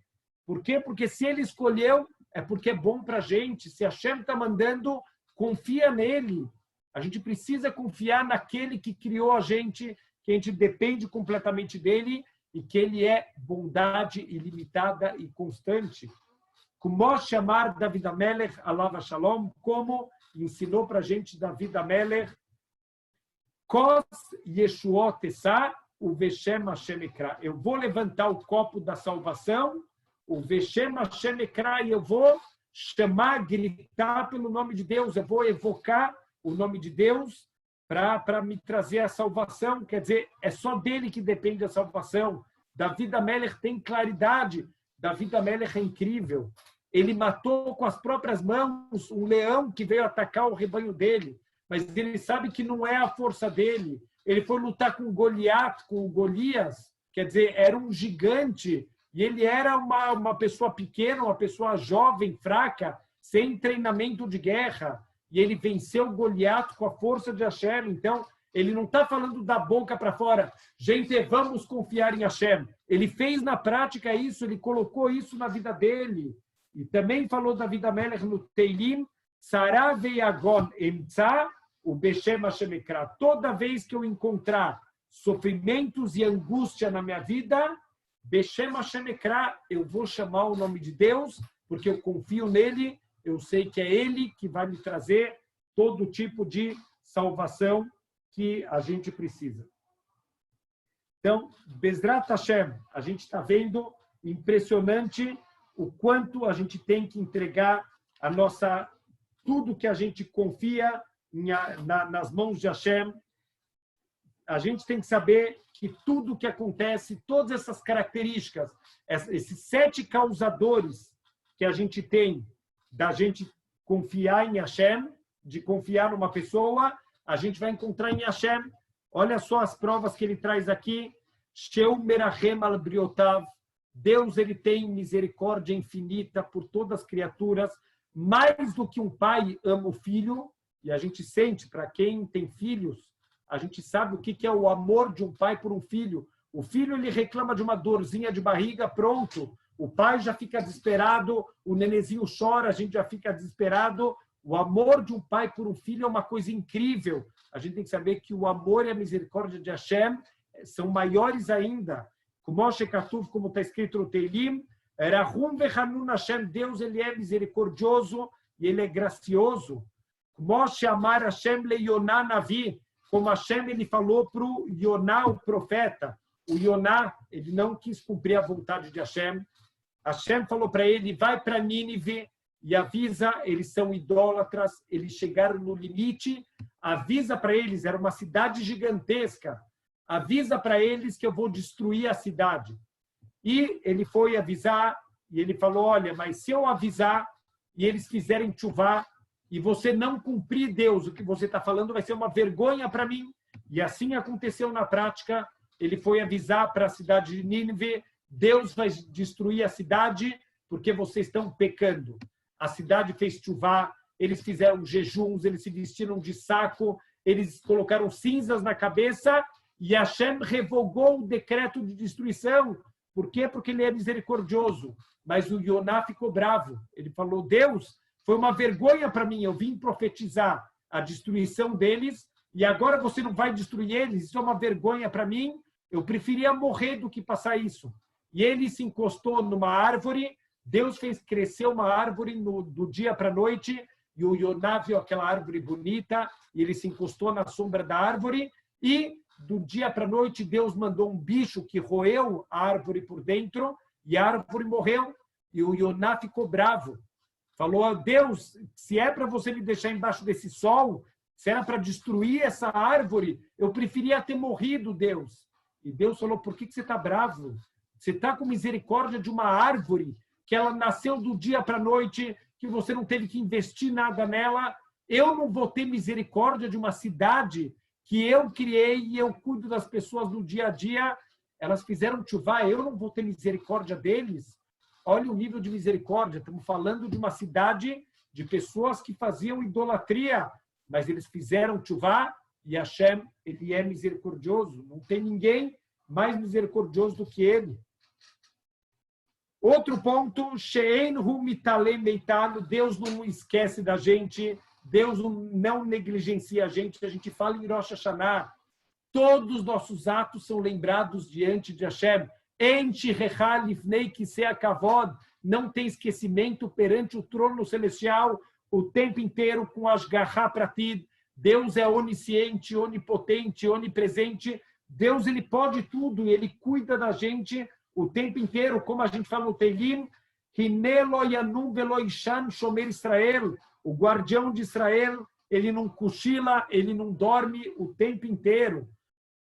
Speaker 1: Por quê? Porque se ele escolheu, é porque é bom para a gente. Se a Hashem está mandando, confia nele. A gente precisa confiar naquele que criou a gente, que a gente depende completamente dele e que ele é bondade ilimitada e constante. Como chamar David Amelech, Alav Shalom, como ensinou para a gente David Amelech, Kos Yeshuot Esá, o Veshem Hashem Ekra. Eu vou levantar o copo da salvação, o Veshem Hashem Ekra, e eu vou chamar, gritar pelo nome de Deus, eu vou evocar o nome de Deus para me trazer a salvação. Quer dizer, é só dele que depende a salvação. David Amelech tem claridade, David Amelech é incrível. Ele matou com as próprias mãos um leão que veio atacar o rebanho dele. Mas ele sabe que não é a força dele. Ele foi lutar com com Golias, quer dizer, era um gigante, e ele era uma pessoa pequena, uma pessoa jovem, fraca, sem treinamento de guerra, e ele venceu Goliat com a força de Hashem. Então, ele não está falando da boca para fora, gente, vamos confiar em Hashem. Ele fez na prática isso, ele colocou isso na vida dele. E também falou da vida Melech no Teilim, Sará veiagon emtsa, o Beshem Hashem Ekra. Toda vez que eu encontrar sofrimentos e angústia na minha vida, Beshem Hashem Ekra, eu vou chamar o nome de Deus, porque eu confio nele, eu sei que é ele que vai me trazer todo tipo de salvação que a gente precisa. Então, Bezrat Hashem, a gente está vendo impressionante o quanto a gente tem que entregar a nossa tudo que a gente confia nas mãos de Hashem. A gente tem que saber que tudo que acontece, todas essas características, esses 7 causadores que a gente tem da gente confiar em Hashem, de confiar numa pessoa, a gente vai encontrar em Hashem. Olha só as provas que ele traz aqui. Sheu merachem al briotav. Deus, ele tem misericórdia infinita por todas as criaturas. Mais do que um pai ama o filho, e a gente sente, para quem tem filhos, a gente sabe o que é o amor de um pai por um filho. O filho, ele reclama de uma dorzinha de barriga, pronto. O pai já fica desesperado, o nenezinho chora, a gente já fica desesperado. O amor de um pai por um filho é uma coisa incrível. A gente tem que saber que o amor e a misericórdia de Hashem são maiores ainda. Como está escrito no Teilim, Rahum vechanun Hashem, Deus, ele é misericordioso e ele é gracioso. Como chamar Hashem le Yoná Navi, como Hashem ele falou para o Yoná, o profeta. O Yoná, ele não quis cumprir a vontade de Hashem. Hashem falou para ele, vai para Nínive e avisa, eles são idólatras, eles chegaram no limite, avisa para eles, era uma cidade gigantesca, avisa para eles que eu vou destruir a cidade. E ele foi avisar, e ele falou, olha, mas se eu avisar e eles fizerem chuvá, e você não cumprir Deus, o que você está falando vai ser uma vergonha para mim. E assim aconteceu na prática. Ele foi avisar para a cidade de Nínive, Deus vai destruir a cidade porque vocês estão pecando. A cidade fez chuvá, eles fizeram jejuns, eles se vestiram de saco, eles colocaram cinzas na cabeça e Hashem revogou o decreto de destruição. Por quê? Porque ele é misericordioso. Mas o Yoná ficou bravo. Ele falou, Deus, foi uma vergonha para mim, eu vim profetizar a destruição deles e agora você não vai destruir eles, isso é uma vergonha para mim, eu preferia morrer do que passar isso. E ele se encostou numa árvore, Deus fez crescer uma árvore do dia para a noite, e o Yoná viu aquela árvore bonita, e ele se encostou na sombra da árvore, e do dia para a noite Deus mandou um bicho que roeu a árvore por dentro, e a árvore morreu, e o Yoná ficou bravo. Falou, Deus, se é para você me deixar embaixo desse sol, se era para destruir essa árvore, eu preferia ter morrido, Deus. E Deus falou, por que você está bravo? Você está com misericórdia de uma árvore que ela nasceu do dia para a noite, que você não teve que investir nada nela. Eu não vou ter misericórdia de uma cidade que eu criei e eu cuido das pessoas no dia a dia. Elas fizeram tchuvá, eu não vou ter misericórdia deles? Olha o nível de misericórdia. Estamos falando de uma cidade de pessoas que faziam idolatria, mas eles fizeram tchuvá e Hashem, ele é misericordioso. Não tem ninguém mais misericordioso do que ele. Outro ponto, She'en hu mitalem meitanu, Deus não esquece da gente, Deus não negligencia a gente fala em Rosh Hashanah, todos os nossos atos são lembrados diante de Hashem. Não tem esquecimento perante o trono celestial o tempo inteiro com as garra pratid. Deus é onisciente, onipotente, onipresente. Deus ele pode tudo e ele cuida da gente o tempo inteiro, como a gente fala no Teilim, Shomer Israel, o guardião de Israel, ele não cochila, ele não dorme o tempo inteiro.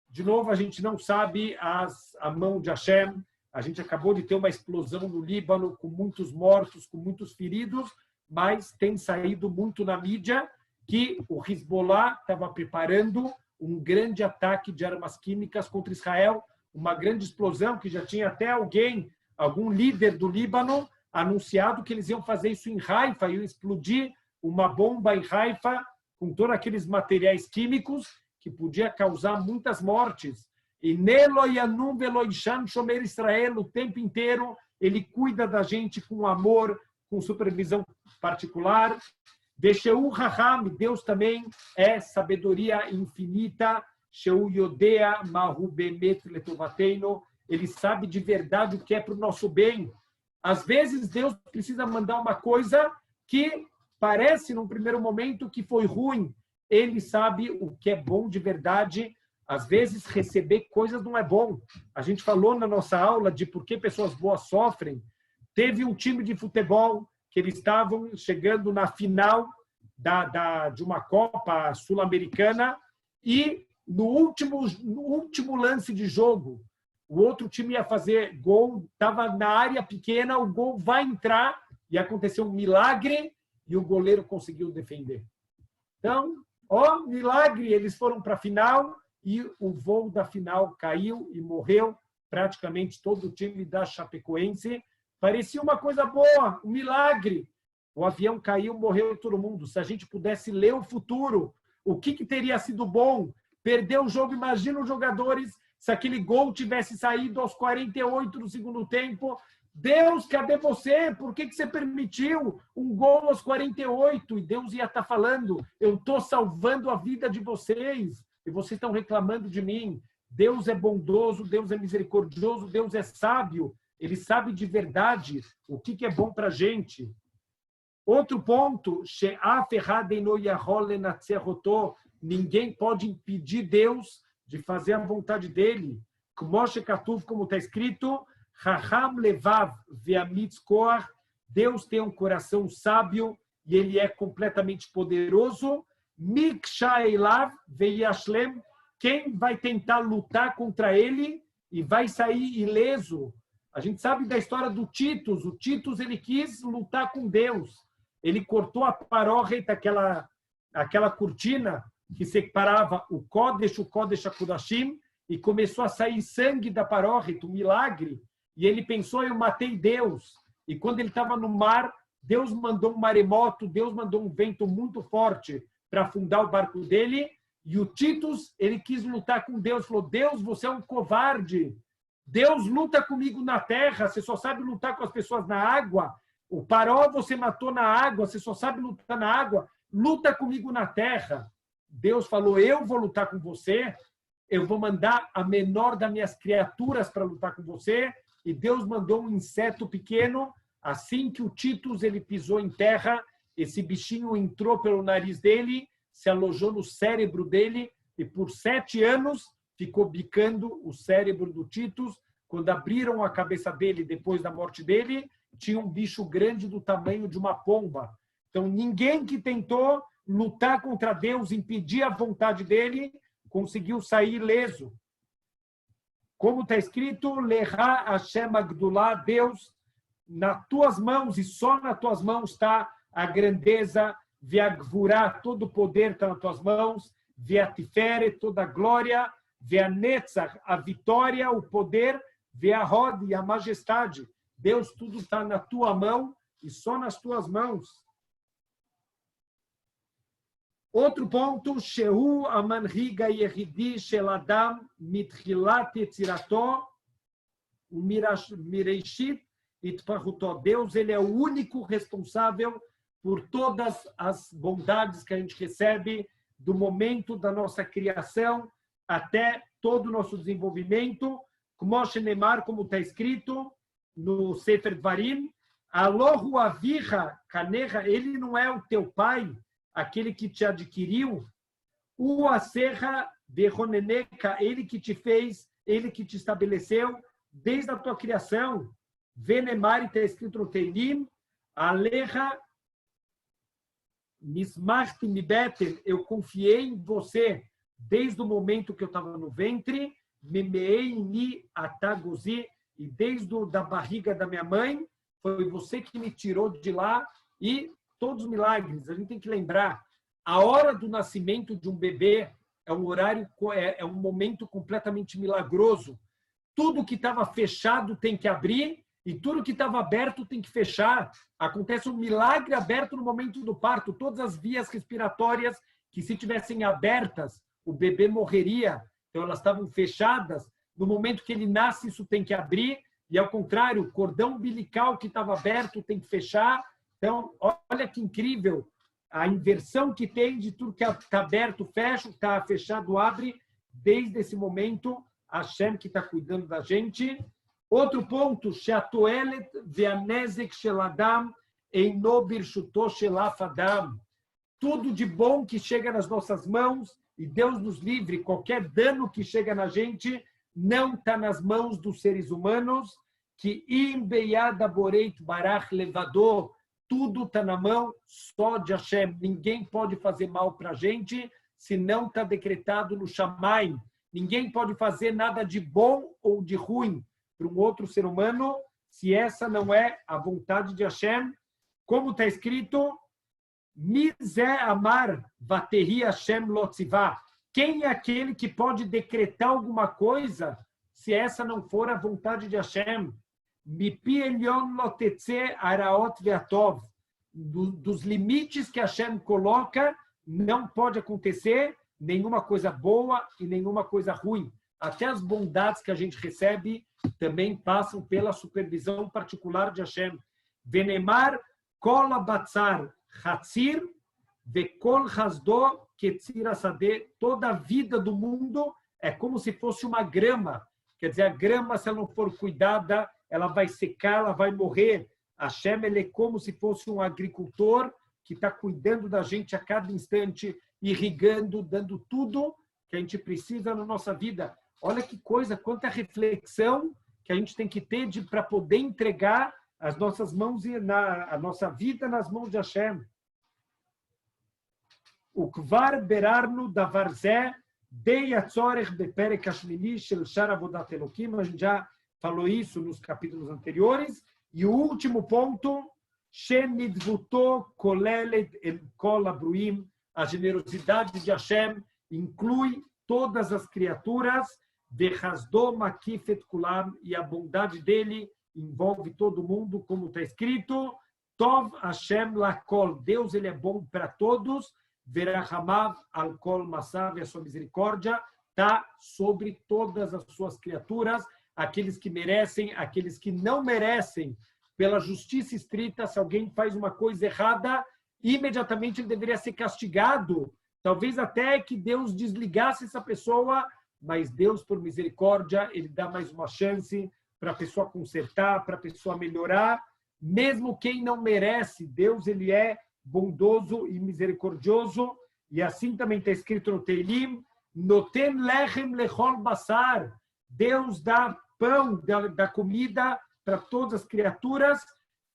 Speaker 1: De novo, a gente não sabe a mão de Hashem. A gente acabou de ter uma explosão no Líbano com muitos mortos, com muitos feridos, mas tem saído muito na mídia que o Hezbollah estava preparando um grande ataque de armas químicas contra Israel, uma grande explosão que já tinha até algum líder do Líbano anunciado que eles iam fazer isso em Haifa, iam explodir uma bomba em Haifa com todos aqueles materiais químicos que podia causar muitas mortes. E Nelo Yanum Veloishan Shomer Israel, o tempo inteiro, ele cuida da gente com amor, com supervisão particular. Vesheu Raham, Deus também é sabedoria infinita. Sheu Yodea Mahu Bemet Letovateino, ele sabe de verdade o que é para o nosso bem. Às vezes Deus precisa mandar uma coisa que parece, num primeiro momento, que foi ruim. Ele sabe o que é bom de verdade. Às vezes, receber coisas não é bom. A gente falou na nossa aula de por que pessoas boas sofrem. Teve um time de futebol que eles estavam chegando na final de uma Copa Sul-Americana e no último lance de jogo, o outro time ia fazer gol, estava na área pequena, o gol vai entrar e aconteceu um milagre e o goleiro conseguiu defender. Então, milagre, eles foram para a final e o voo da final caiu e morreu praticamente todo o time da Chapecoense. Parecia uma coisa boa, um milagre. O avião caiu, morreu todo mundo. Se a gente pudesse ler o futuro, o que teria sido bom? Perdeu o jogo, imagina os jogadores, se aquele gol tivesse saído aos 48 do segundo tempo. Deus, cadê você? Por que você permitiu um gol aos 48? E Deus ia estar falando, eu estou salvando a vida de vocês e vocês estão reclamando de mim. Deus é bondoso, Deus é misericordioso, Deus é sábio. Ele sabe de verdade o que é bom para a gente. Outro ponto, ninguém pode impedir Deus de fazer a vontade dele. Como está escrito, Deus tem um coração sábio e ele é completamente poderoso. Quem vai tentar lutar contra ele e vai sair ileso? A gente sabe da história do Titus. O Titus ele quis lutar com Deus. Ele cortou a paróquia, aquela cortina que separava o Kodesh HaKodashim, e começou a sair sangue da paróquia, um milagre. E ele pensou, eu matei Deus. E quando ele estava no mar, Deus mandou um maremoto, Deus mandou um vento muito forte para afundar o barco dele. E o Titus, ele quis lutar com Deus. Falou, Deus, você é um covarde. Deus luta comigo na terra, você só sabe lutar com as pessoas na água. O Paró você matou na água, você só sabe lutar na água. Luta comigo na terra. Deus falou, eu vou lutar com você, eu vou mandar a menor das minhas criaturas para lutar com você, e Deus mandou um inseto pequeno, assim que o Titus ele pisou em terra, esse bichinho entrou pelo nariz dele, se alojou no cérebro dele, e por 7 anos ficou bicando o cérebro do Titus. Quando abriram a cabeça dele depois da morte dele, tinha um bicho grande do tamanho de uma pomba. Então, ninguém que tentou lutar contra Deus, impedir a vontade dele, conseguiu sair ileso. Como está escrito, Lecha Hashem Agdulá, Deus, nas tuas mãos e só nas tuas mãos está a grandeza, Viagvurá, todo o poder está nas tuas mãos, Viatifere, toda a glória, Vianetzach, a vitória, o poder, Viahod e a majestade. Deus, tudo está na tua mão e só nas tuas mãos. Outro ponto, Shehu Amanhiga Yehidi Sheladam Mitchilat Yetzirato Mireishit Itpahutó. Deus, ele é o único responsável por todas as bondades que a gente recebe do momento da nossa criação até todo o nosso desenvolvimento. Como está escrito no Sefer Dvarim, Alohu Avicha Kanecha, ele não é o teu pai, aquele que te adquiriu, o Aserra Behoneneca, ele que te fez, ele que te estabeleceu desde a tua criação. Venemari, está escrito no Teilim, Alecha Nismachti Mibeten, eu confiei em você desde o momento que eu estava no ventre, Memei ni Atagozi, e desde da barriga da minha mãe, foi você que me tirou de lá, e todos os milagres, a gente tem que lembrar, a hora do nascimento de um bebê é um horário, é um momento completamente milagroso. Tudo que estava fechado tem que abrir e tudo que estava aberto tem que fechar. Acontece um milagre aberto no momento do parto. Todas as vias respiratórias que, se tivessem abertas, o bebê morreria. Então, elas estavam fechadas. No momento que ele nasce, isso tem que abrir. E, ao contrário, o cordão umbilical que estava aberto tem que fechar. Então, olha que incrível a inversão que tem de tudo que está aberto, fecha, está fechado, abre. Desde esse momento, Hashem que está cuidando da gente. Outro ponto, Sheatoelet ve'anezek sheladam eino birshuto shelafadam. Tudo de bom que chega nas nossas mãos, e Deus nos livre, qualquer dano que chega na gente, não está nas mãos dos seres humanos, que im beyad boreit barach levador, tudo está na mão só de Hashem. Ninguém pode fazer mal para a gente se não está decretado no Shammai. Ninguém pode fazer nada de bom ou de ruim para um outro ser humano se essa não é a vontade de Hashem. Como está escrito, Mizé Amar Vatehi Hashem Lotzivá. Quem é aquele que pode decretar alguma coisa se essa não for a vontade de Hashem? Mipi Elyon Lotetze Araot Veatov. Dos limites que Hashem coloca, não pode acontecer nenhuma coisa boa e nenhuma coisa ruim. Até as bondades que a gente recebe também passam pela supervisão particular de Hashem. Venemar Kol Batzar Hatzir Vekol Hasdo Ketzir Asadeh. Toda a vida do mundo é como se fosse uma grama. Quer dizer, a grama, se ela não for cuidada, ela vai secar, ela vai morrer. Hashem, ele é como se fosse um agricultor que está cuidando da gente a cada instante, irrigando, dando tudo que a gente precisa na nossa vida. Olha que coisa, quanta reflexão que a gente tem que ter para poder entregar as nossas mãos e a nossa vida nas mãos de Hashem. O Kvar Berarnu Davarzé Dei Atzorech Beperek Hashmini Shel Shar Avodat Elokim. A gente já falou isso nos capítulos anteriores. E o último ponto, Shenidvuto Kolelet El Kol Abruim. A generosidade de Hashem inclui todas as criaturas, Vechasdo Makifet Kulam, e a bondade dele envolve todo mundo, como está escrito, Tov Hashem Lakol, Deus ele é bom para todos, Verachamav Alkol Masav, e a sua misericórdia está sobre todas as suas criaturas, aqueles que merecem, aqueles que não merecem, pela justiça estrita. Se alguém faz uma coisa errada, imediatamente ele deveria ser castigado talvez até que Deus desligasse essa pessoa, mas Deus, por misericórdia, ele dá mais uma chance para a pessoa consertar, para a pessoa melhorar, mesmo quem não merece. Deus, ele é bondoso e misericordioso, e assim também está escrito no Teilim, Noten lechem lechol basar, Deus dá pão, dá comida para todas as criaturas,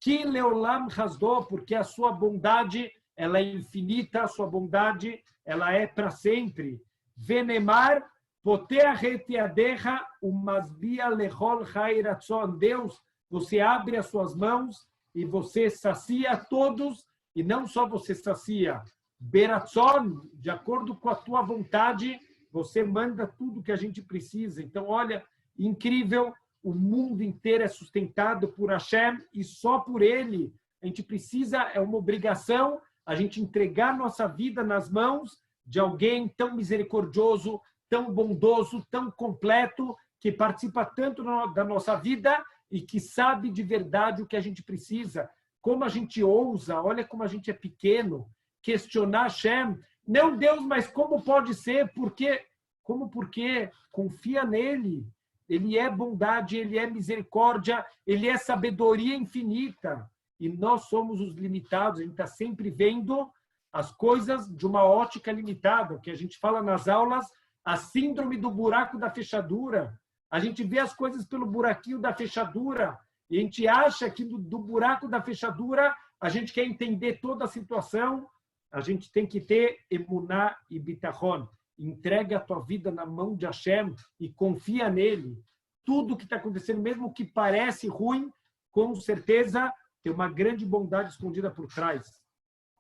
Speaker 1: que leolam hasdo, porque a sua bondade, ela é infinita, a sua bondade, ela é para sempre. Venemar, poteach et yadecha umasbia lechol chai ratzon. Deus, você abre as suas mãos e você sacia todos, e não só você sacia, beratzon, de acordo com a tua vontade, você manda tudo que a gente precisa. Então, olha, incrível, o mundo inteiro é sustentado por Hashem e só por Ele. A gente precisa, é uma obrigação, a gente entregar nossa vida nas mãos de alguém tão misericordioso, tão bondoso, tão completo, que participa tanto da nossa vida e que sabe de verdade o que a gente precisa. Como a gente ousa, olha como a gente é pequeno, questionar Hashem. Não, Deus, mas como pode ser? Por quê? Como por quê? Confia nele. Ele é bondade, ele é misericórdia, ele é sabedoria infinita. E nós somos os limitados, a gente está sempre vendo as coisas de uma ótica limitada, o que a gente fala nas aulas, a síndrome do buraco da fechadura. A gente vê as coisas pelo buraquinho da fechadura, e a gente acha que do buraco da fechadura a gente quer entender toda a situação. A gente tem que ter emuná e bitachon. Entrega a tua vida na mão de Hashem e confia nele. Tudo que está acontecendo, mesmo que parece ruim, com certeza tem uma grande bondade escondida por trás.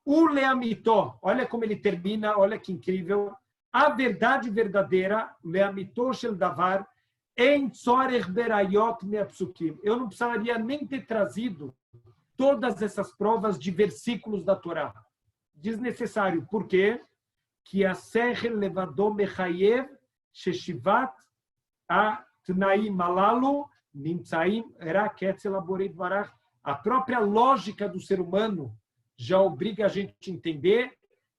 Speaker 1: O leamitó, olha como ele termina, olha que incrível. A verdade verdadeira, leamitó shel davar, em tzorech berayot me'apsukim. Eu não precisaria nem ter trazido todas essas provas de versículos da Torá. Desnecessário. Por quê? Que a sechel levadó mechayev sheshivat a tnaim malalu nimtzaim rak etzel aborei dvarach. A própria lógica do ser humano já obriga a gente a entender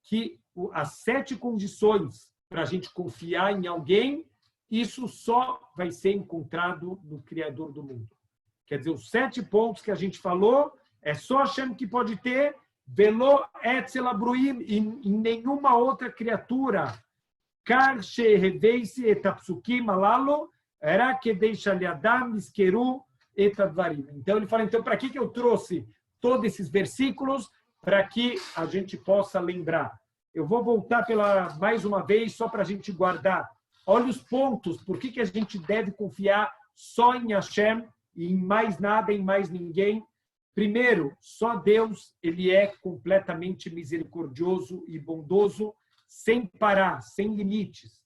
Speaker 1: que as 7 condições para a gente confiar em alguém, isso só vai ser encontrado no Criador do mundo. Quer dizer, os 7 pontos que a gente falou, é só Hashem que pode ter, Velo etzel abruim, em nenhuma outra criatura. Kar sheheveisi et apsukim alalo, era que deixa liadam iskeru et advarim. Então ele fala, então para que eu trouxe todos esses versículos? Para que a gente possa lembrar. Eu vou voltar mais uma vez, só para a gente guardar. Olha os pontos, por que a gente deve confiar só em Hashem e em mais nada, em mais ninguém. Primeiro, só Deus, ele é completamente misericordioso e bondoso, sem parar, sem limites.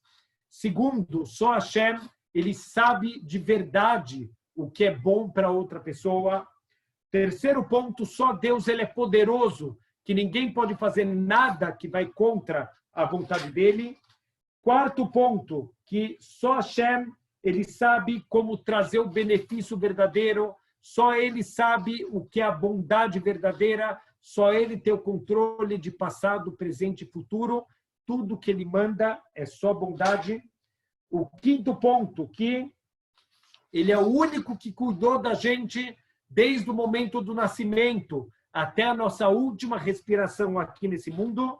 Speaker 1: Segundo, só Hashem, ele sabe de verdade o que é bom para outra pessoa. Terceiro ponto, só Deus, ele é poderoso, que ninguém pode fazer nada que vai contra a vontade dele. Quarto ponto, que só Hashem, ele sabe como trazer o benefício verdadeiro, só ele sabe o que é a bondade verdadeira, só ele tem o controle de passado, presente e futuro, tudo que ele manda é só bondade. O quinto ponto, que ele é o único que cuidou da gente desde o momento do nascimento até a nossa última respiração aqui nesse mundo.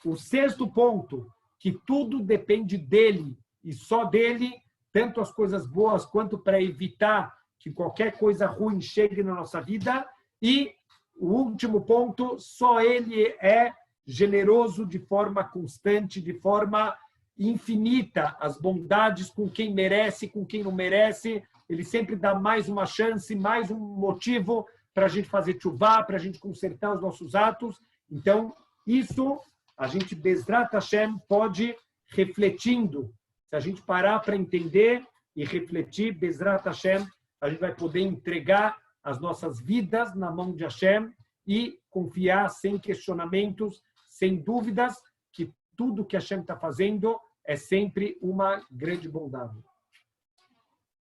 Speaker 1: O sexto ponto, que tudo depende dele e só dele, tanto as coisas boas quanto para evitar que qualquer coisa ruim chegue na nossa vida. E o último ponto, só ele é generoso de forma constante, de forma infinita, as bondades com quem merece, com quem não merece. Ele sempre dá mais uma chance, mais um motivo para a gente fazer tchuvá, para a gente consertar os nossos atos. Então, isso a gente, Bezrat Hashem, pode refletindo. Se a gente parar para entender e refletir, Bezrat Hashem, a gente vai poder entregar as nossas vidas na mão de Hashem e confiar sem questionamentos, sem dúvidas, que tudo que Hashem está fazendo é sempre uma grande bondade.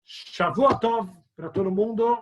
Speaker 1: Shavua Tov para todo mundo.